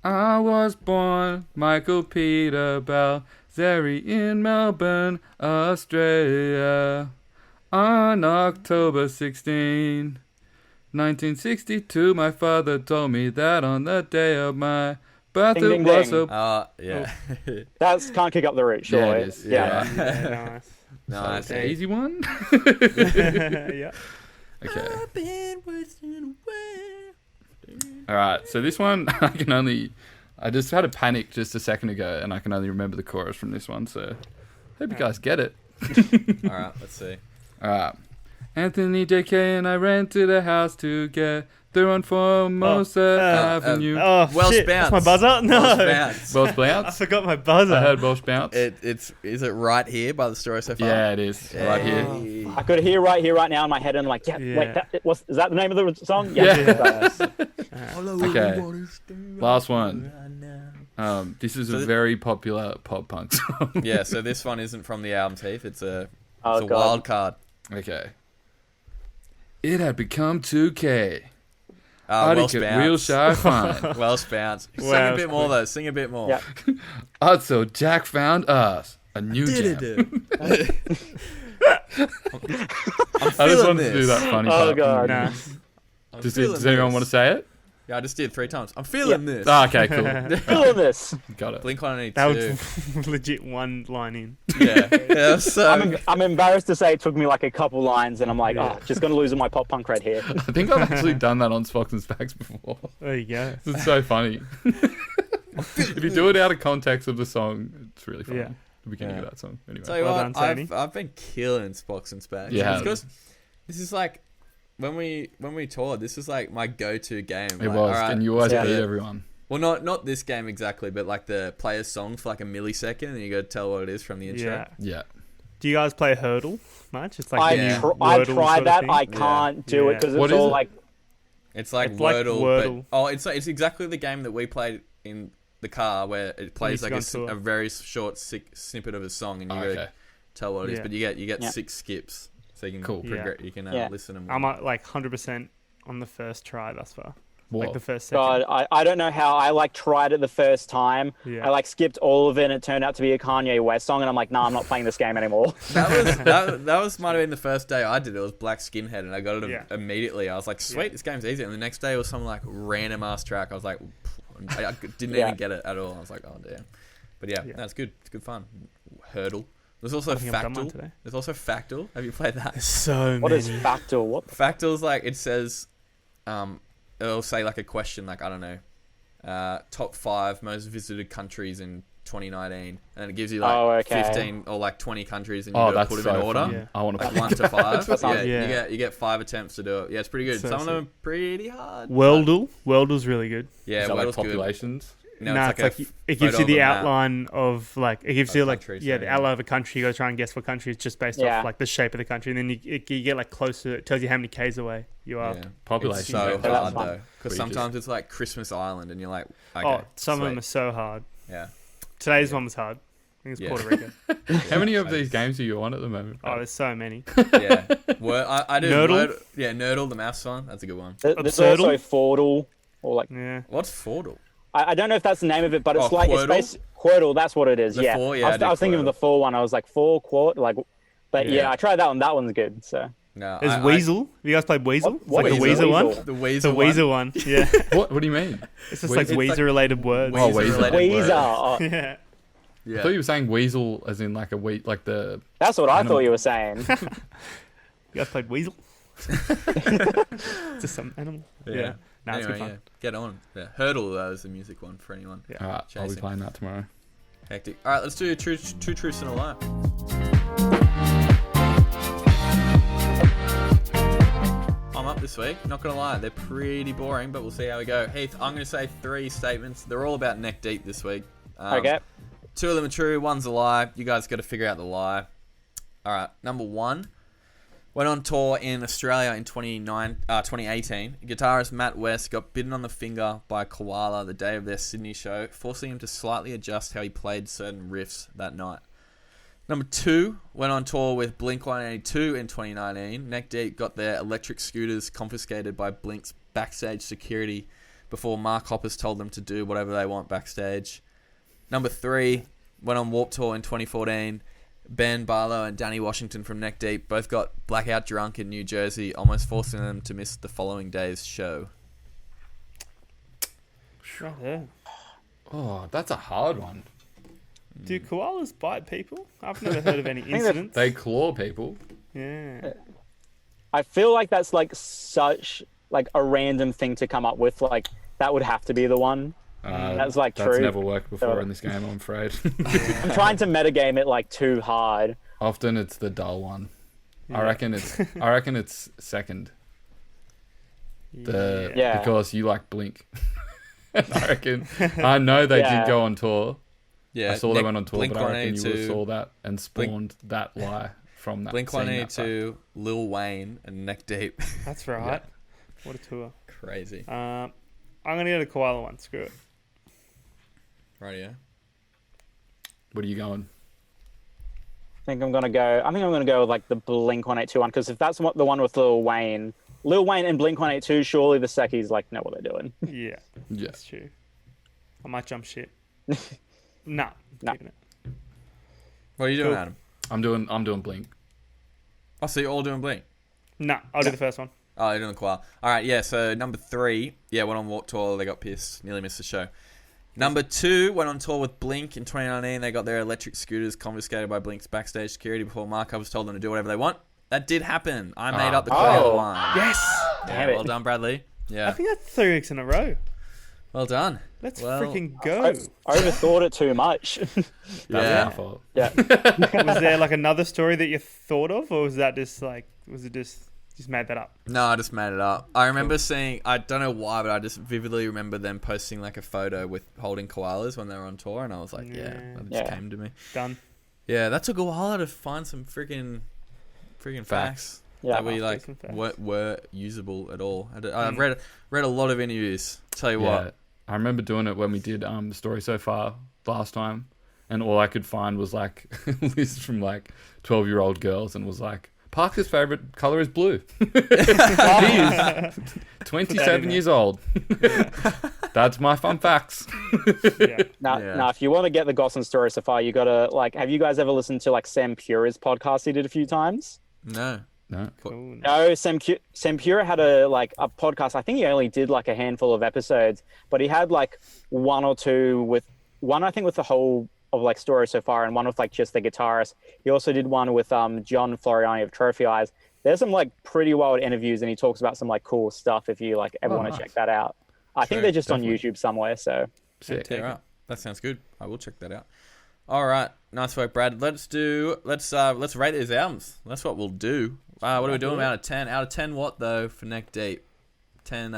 I was born Michael Peter Balzeri in Melbourne, Australia, on October 16, 1962. My father told me that on the day of my birth Ding, it ding, was ding. Yeah. That's can't kick up the root, Yeah, surely. it is. Yeah. Yeah, nice. Nice. So, easy one. Yeah. Okay. I've been wasting away. All right. So this one, I just had a panic just a second ago, and I can only remember the chorus from this one. So hope you guys get it. All right. Let's see. All right. Anthony, JK, and I rented a house to get through on Formosa Avenue. Oh Welsh shit! bounce. That's my buzzer. No, Welsh bounce. Welsh I bounce. forgot my buzzer. I heard Welsh bounce. Is it right here by the story so far? Yeah, it is. Right here. Hey. I could hear right here, right now in my head, and I'm like, yeah, Yeah. wait, is that the name of the song? Yeah. All I Okay. want is to Last one. right now. This is So a th- very popular pop punk song. Yeah, so this one isn't from the album, Heath. It's a Oh, God. wild card. Okay. It had become 2K. I Welsh get bounce. real shy fine. Welsh bounce. Sing a Welsh bit more though. Sing a bit more. Yeah. Also, Jack found us a new jam. I'm I just feeling wanted to do this. that funny Oh, part. God. Nice. I'm Does feeling anyone this. want to say it? Yeah, I just did 3 times. I'm feeling this. Oh, okay, cool. Feeling this. Got it. Blink 182. That was legit one line in. yeah. So I'm embarrassed to say it took me like a couple lines, and I'm like, oh, just gonna lose my pop punk cred here. I think I've actually done that on Spocks and Spacks before. There you go. It's so funny. If you do it out of context of the song, it's really funny. Yeah. The beginning Yeah. of that song. Anyway. tell you Well what, done, Tony. I've been killing Spocks and Spacks. Yeah. Because this is like when we toured. This is like my go-to game. It Like, was, alright, and you always Yeah. beat everyone. Well, not this game exactly, but like the player song for like a millisecond, and you got to tell what it is from the intro. Yeah. Yeah. Do you guys play Hurdle much? It's like I the Yeah. new I Wordle sort tried of that. thing. I can't do it Yeah. because What it's is all it? like It's like It's like Wordle, Wordle. but it's exactly the game that we played in the car where it plays used to like go a, on tour. a very short snippet of a song, and you Oh, gotta okay. tell what it is. Yeah. But you get Yeah. 6 skips, so you can Cool. you can Yeah. listen and I'm at like 100% on the first try thus far. What? Like the first second. God. I don't know how I like tried it the first time. Yeah. I like skipped all of it, and it turned out to be a Kanye West song, and I'm like, nah, I'm not playing this game anymore. that was might have been the first day I did it. It was Black Skinhead, and I got it Yeah. immediately. I was like, sweet, Yeah. this game's easy. And the next day it was some like random ass track. I was like, I didn't Yeah. even get it at all. I was like, oh damn. But yeah, Yeah. that's good. It's good fun. Hurdle. There's also I think I've done one Factal. today. There's also Factal. Have you played that? So What many. is Factal? What? Factal's like it says, it'll say like a question like I don't know, top 5 most visited countries in 2019, and it gives you like 15 or like 20 countries, and you Oh, gotta that's put them so in order, fun. Yeah. I want to like play. 1 to 5. That sounds- yeah, you get 5 attempts to do it. Yeah, it's pretty good. So Some of them sick. are pretty hard. Wordle's really good. Yeah, Is that like Wordle's good. populations? No, Nah, it's it's like like it gives photo you of the a map. outline of like it gives you like countries, yeah so, the yeah. outline of a country. You got to try and guess what country. It's just based Yeah. off like the shape of the country, and then you get like closer. It tells you how many k's away you are. Yeah. Population. It's so that's hard fun. though, because Regions. sometimes it's like Christmas Island, and you're like, okay, Oh, some of them sweet. are so hard. Yeah. Today's one was hard. I think it's Yeah. Puerto Rico. How many of these games are you on at the moment? Oh, there's so many. Yeah. I do Nerdle? Nerdle, the maths one. That's a good one. There's Absurdle? also Fordle, or like Yeah. What's Fordle? I don't know if that's the name of it, but it's Oh, like Quordle? it's Quordle. That's what it is. The Yeah. four? Yeah, I I was, did I was thinking of Quordle. the 4 one. I was like 4 quart like, but Yeah. yeah, I tried that one. That one's good. So No. There's Weasel. Have you guys played Weasel? It's What like the Weasel? Weezer one. Weasel? The It's a Weasel one. Weezer one. Yeah. What do you mean? It's just like Weasel- It's like Weezer related words. Oh, Weasel Weasel. related Weezer. words. Oh, Yeah. I thought you were saying weasel as in like a like the. that's what I Animal. thought you were saying. You guys played Weasel? Just some animal. Yeah. Nah, it's good Anyway, fun. yeah. Get on. Yeah. Hurdle though is the music one for anyone. Yeah. Alright, I'll be Chasing. playing that tomorrow. Hectic. All right, let's do two truths and a lie. I'm up this week. Not gonna lie, they're pretty boring, but we'll see how we go. Heath, I'm gonna say 3 statements. They're all about neck deep this week. Okay. 2 of them are true. 1's a lie. You guys got to figure out the lie. All right. Number 1. Went on tour in Australia in 2018. Guitarist Matt West got bitten on the finger by a koala the day of their Sydney show, forcing him to slightly adjust how he played certain riffs that night. Number 2, went on tour with Blink-182 in 2019. Neck Deep got their electric scooters confiscated by Blink's backstage security before Mark Hoppus told them to do whatever they want backstage. Number 3, went on Warped Tour in 2014. Ben Barlow and Danny Washington from Neck Deep both got blackout drunk in New Jersey, almost forcing them to miss the following day's show. Right there. Oh, that's a hard one. Do koalas bite people? I've never heard of any think that incidents. They claw people. Yeah. I feel like that's like such like a random thing to come up with. Like that would have to be the one. That's like That's true. never worked before So- in this game, I'm afraid. I'm trying to metagame it like too hard. Often it's the dull one. I Yeah. reckon it's second. Yeah. Because you like Blink. I reckon. I know they Yeah. did go on tour. Yeah, I saw they went on tour, but I reckon you would have Blink-182, saw that and spawned that lie from that. seeing that fact. Blink-182, Lil Wayne, and Neck Deep. That's right. What a tour. Crazy. I'm going to go to the koala one. Screw it. Right, yeah. What are you going? I think I'm gonna go with like the Blink-182 one, because if that's the one with Lil Wayne and Blink-182, surely the Seckies like know what they're doing. Yeah. Yeah. That's true. I might jump ship. Nah. Nah. Keeping it. What are you doing, Cool. Adam? I'm doing Blink. Oh, so you're all doing Blink? Nah. I'll do the first one. Oh, you're doing the choir. All right, yeah, so number 3, went on Warped Tour. They got pissed. Nearly missed the show. Number 2, went on tour with Blink in 2019. They got their electric scooters confiscated by Blink's backstage security before Mark Hoppus told them to do whatever they want. That did happen. I made up the koala one. Yes. Yeah, Damn it. well done, Bradley. I Yeah, think that's 3 weeks in a row. well done. Let's Well, freaking go. I overthought it too much. That's Yeah. my fault. Yeah. Was there like another story that you thought of, or was that just like, was it just made that up? No, I just made it up. I remember seeing, I don't know why, but I just vividly remember them posting like a photo with holding koalas when they were on tour, and I was like, yeah, that just Yeah. came to me. Done. Yeah, that took a while to find some freaking facts Yeah. that we like Decent facts. were usable at all. I've read a lot of interviews. Tell you Yeah. what, I remember doing it when we did the story so far last time, and all I could find was like lists from like 12-year-old girls, and was like, Parker's favorite color is blue. He is 27 years old. That's my fun facts. Yeah. Now, if you want to get the Gosling story so far, you gotta like. Have you guys ever listened to like Sam Pura's podcast he did a few times? no. No. Cool. No, Sam Pura had a podcast. I think he only did like a handful of episodes, but he had like one or two with the whole of like stories so far, and one with like just the guitarist. He also did one with John Floriani of Trophy Eyes. There's some like pretty wild interviews, and he talks about some like cool stuff if you like ever want to check that out. I think they're just definitely. on YouTube somewhere. So Sick. Yeah, right. That sounds good. I will check that out. All right, nice work, Brad. Let's rate these albums. That's what we'll do. What are we doing out of 10? Out of 10 what though for Neck Deep? 10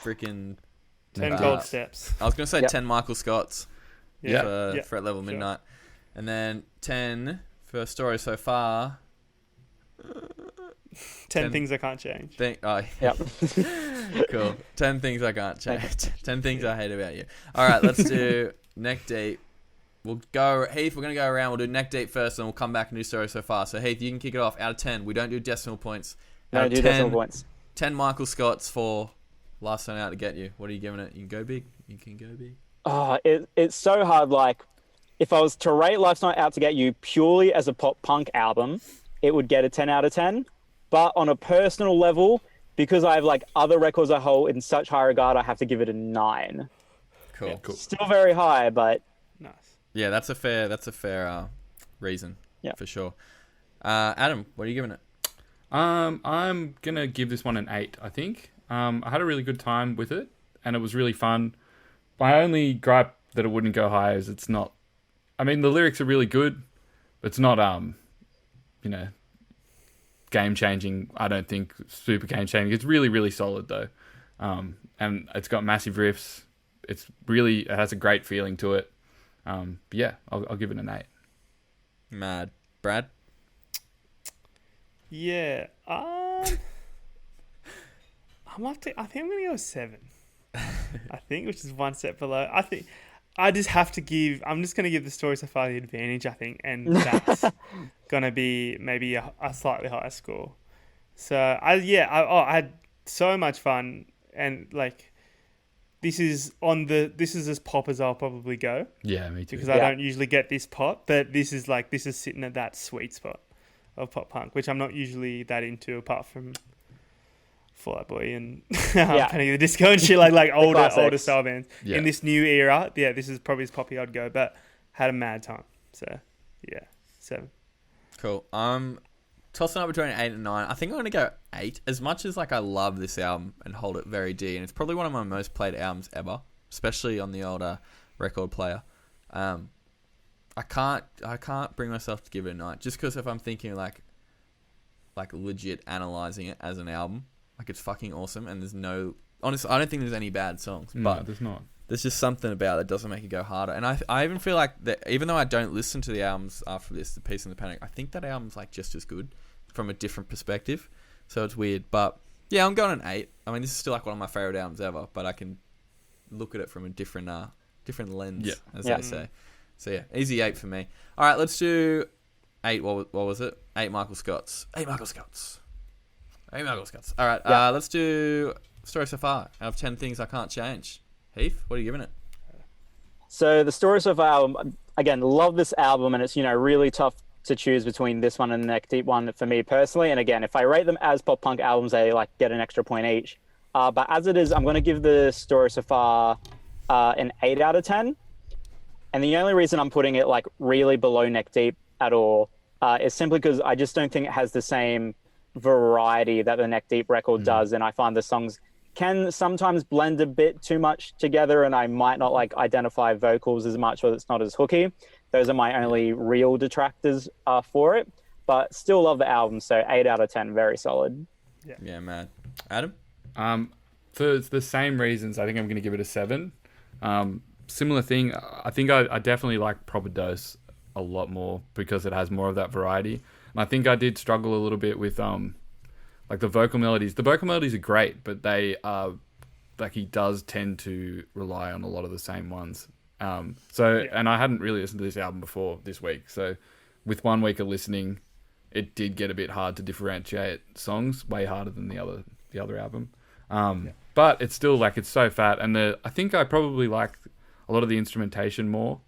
freaking 10 gold steps. I was going to say 10 Michael Scotts Yeah. for At Level Midnight. And then 10 for Story So Far. 10 things I can't change. yep. Cool. 10 things I can't change. 10 things I hate about you. All right, let's do Neck Deep. We'll go, Heath, we're going to go around. We'll do Neck Deep first, and we'll come back and do Story So Far. So, Heath, you can kick it off. Out of 10, we don't do decimal points. No, do decimal points. 10 Michael Scotts for Last Song Out to Get You. What are you giving it? You can go big. You can go big. Oh, it's so hard. Like, if I was to rate Life's Not Out to Get You purely as a pop punk album, it would get a 10 out of 10. But on a personal level, because I have like other records I hold in such high regard, I have to give it a 9. Cool. Still very high, but Nice. Yeah, that's a fair reason. Yeah. For sure. Adam, what are you giving it? I'm gonna give this one an 8. I think. I had a really good time with it, and it was really fun. My only gripe that it wouldn't go high is it's not. I mean, the lyrics are really good, but it's not game changing. I don't think super game changing. It's really, really solid though, and it's got massive riffs. It has a great feeling to it. Yeah, I'll give it an 8. Mad. Brad? Yeah. I think I'm gonna go 7. I think, which is one step below. I think I just have to give. I'm just gonna give the Story So Far the advantage. I think, and that's gonna be maybe a slightly higher score. So I had so much fun, and like this is as pop as I'll probably go. Yeah, me too. Because I don't usually get this pop, but this is sitting at that sweet spot of pop punk, which I'm not usually that into, apart from Fall Out Boy and Panic at the Disco and shit, like older style bands. Yeah. In this new era, this is probably as poppy I'd go, but had a mad time. So yeah, 7. Cool. Tossing up between 8 and 9. I think I'm going to go 8. As much as like I love this album and hold it very dear, and it's probably one of my most played albums ever, especially on the older record player. I can't bring myself to give it a 9, just because if I'm thinking like legit analyzing it as an album, like it's fucking awesome, and there's no honestly, I don't think there's any bad songs, but there's not. There's just something about it that doesn't make it go harder. And I even feel like that, even though I don't listen to the albums after this, The Peace and the Panic, I think that album's like just as good from a different perspective. So it's weird. But yeah, I'm going an 8. I mean, this is still like one of my favorite albums ever, but I can look at it from a different lens, as they say. So yeah, easy 8 for me. All right, let's do 8. What was it? 8 Michael Scotts. 8 Michael Scotts. 8 Michael Scotts. All right, let's do Story So Far out of 10 Things I Can't Change. Heath, what are you giving it? So the Story So Far album, again, love this album, and it's really tough to choose between this one and the Neck Deep one for me personally. And again, if I rate them as pop punk albums, they like get an extra point each. But as it is, I'm going to give the Story So Far an 8 out of 10. And the only reason I'm putting it like really below Neck Deep at all is simply because I just don't think it has the same variety that the Neck Deep record does, and I find the songs can sometimes blend a bit too much together, and I might not like identify vocals as much, or it's not as hooky. Those are my only real detractors for it, but still love the album. So 8 out of 10, very solid. Yeah, man. Adam? For the same reasons, I think I'm going to give it a 7. Similar thing. I think I definitely like Proper Dose a lot more because it has more of that variety. And I think I did struggle a little bit with like the vocal melodies. The vocal melodies are great, but they are like he does tend to rely on a lot of the same ones. And I hadn't really listened to this album before this week. So with 1 week of listening, it did get a bit hard to differentiate songs, way harder than the other album. But it's still like it's so fat, and I think I probably like a lot of the instrumentation more.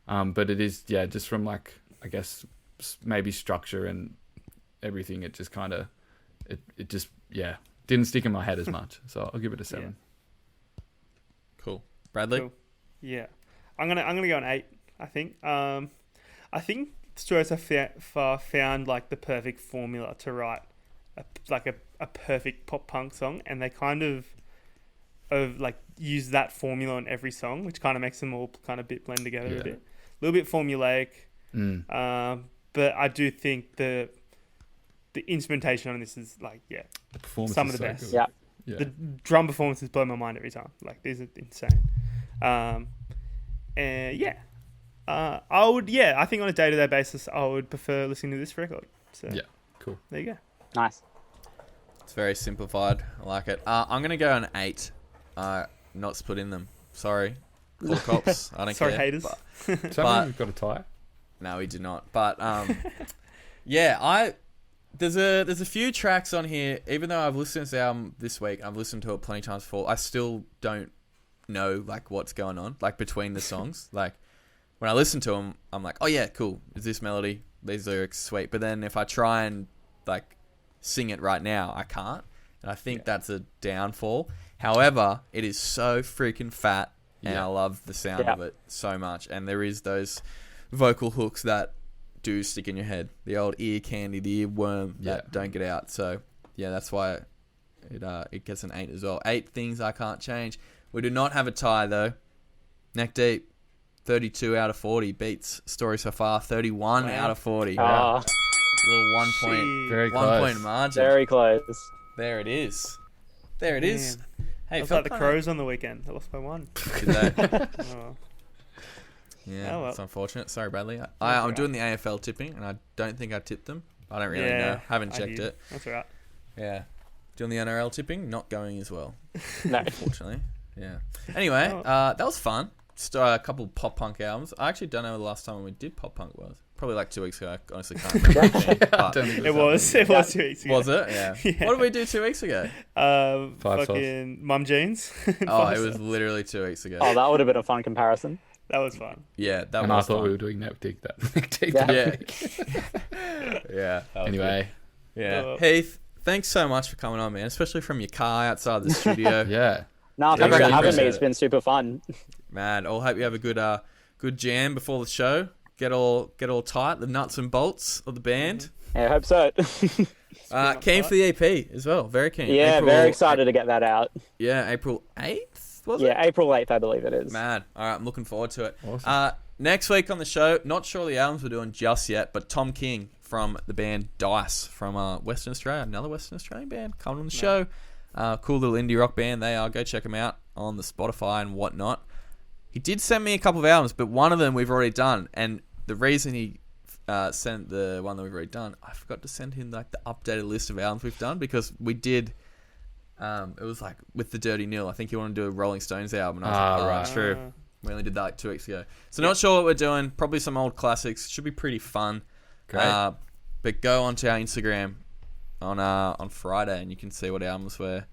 But it is just from like I guess maybe structure and everything. It just kind of it just didn't stick in my head as much. So I'll give it a 7. Cool. Bradley? Cool. Yeah. I'm gonna go an 8. I think. I think Strokes have found like the perfect formula to write a perfect pop punk song, and they kind of like use that formula on every song, which kind of makes them all kind of blend together a bit. A little bit formulaic, but I do think the instrumentation on this is like the performance some is of the so best. good. Yeah. The drum performances blow my mind every time. Like these are insane. And I would. Yeah, I think on a day-to-day basis, I would prefer listening to this record. So Yeah, cool. there you go. Nice. It's very simplified. I like it. I'm gonna go an 8. Not splitting them. Sorry, Cool Cops. I don't Sorry, care. haters. But, So we've got a tie. no, we did not. But there's a few tracks on here. Even though I've listened to this album this week, I've listened to it plenty of times before. I still don't know like what's going on like between the songs. Like when I listen to them, I'm like, oh yeah, cool. Is this melody? These lyrics, sweet. But then if I try and like sing it right now, I can't. And I think that's a downfall. However, it is so freaking fat, and I love the sound of it so much. And there is those vocal hooks that do stick in your head. The old ear candy, the earworm that don't get out. So yeah, that's why it gets an 8 as well. 8 things I can't change. We do not have a tie though. Neck deep, 32 out of 40 beats. Story so far, 31 out of 40. Little 1 point, Very 1 close. point margin. Very close. There it is. There it is. Hey, It was felt like the kinda- Crows on the weekend. They lost by 1. Did they? Oh. Yeah, Oh, well. it's unfortunate. Sorry, Bradley. I'm doing the AFL tipping, and I don't think I tipped them. I don't really know. Haven't I checked did. it. That's all right. Yeah. Doing the NRL tipping, not going as well, No. unfortunately. Yeah. Anyway, that was fun. Just a couple pop punk albums. I actually don't know the last time we did pop punk was. Probably like 2 weeks ago. I honestly can't remember. But It was 2 weeks ago. was it? Yeah. Yeah. What did we do 2 weeks ago? Fucking Mum Jeans. Oh, it was literally 2 weeks ago. Oh, that would have been a fun comparison. That was fun. Yeah, that And I was thought fun. we were doing Neck Deep that Yeah. week. Yeah. that was Anyway, good. Yeah. Heath, thanks so much for coming on, man. Especially from your car outside the studio. yeah. No, thanks really for having me. appreciate It's it. been super fun. Man, I'll hope you have a good jam before the show. Get all tight, the nuts and bolts of the band. Yeah, I hope so. Keen for the EP as well. Very keen. Yeah, April- very excited to get that out. Yeah, April 8th, was it? Yeah, April 8th, I believe it is. Man, all right, I'm looking forward to it. Awesome. Next week on the show, not sure the albums we're doing just yet, but Tom King from the band Dice from Western Australia, another Western Australian band, coming on the show. Cool little indie rock band they are. Go check them out on the Spotify and whatnot. He did send me a couple of albums, but one of them we've already done, and the reason he sent the one that we've already done, I forgot to send him like the updated list of albums we've done, because we did. It was like with the Dirty Nil. I think he wanted to do a Rolling Stones album. And I was like, right. true. We only did that like 2 weeks ago. So not sure what we're doing. Probably some old classics. Should be pretty fun. Great. But go onto our Instagram on Friday and you can see what albums we're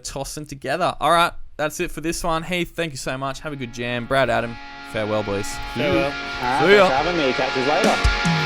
tossing together. All right, that's it for this one. Heath, thank you so much. Have a good jam. Brad, Adam, farewell, boys. Farewell. All right, See ya. thanks for having me. Catch you later.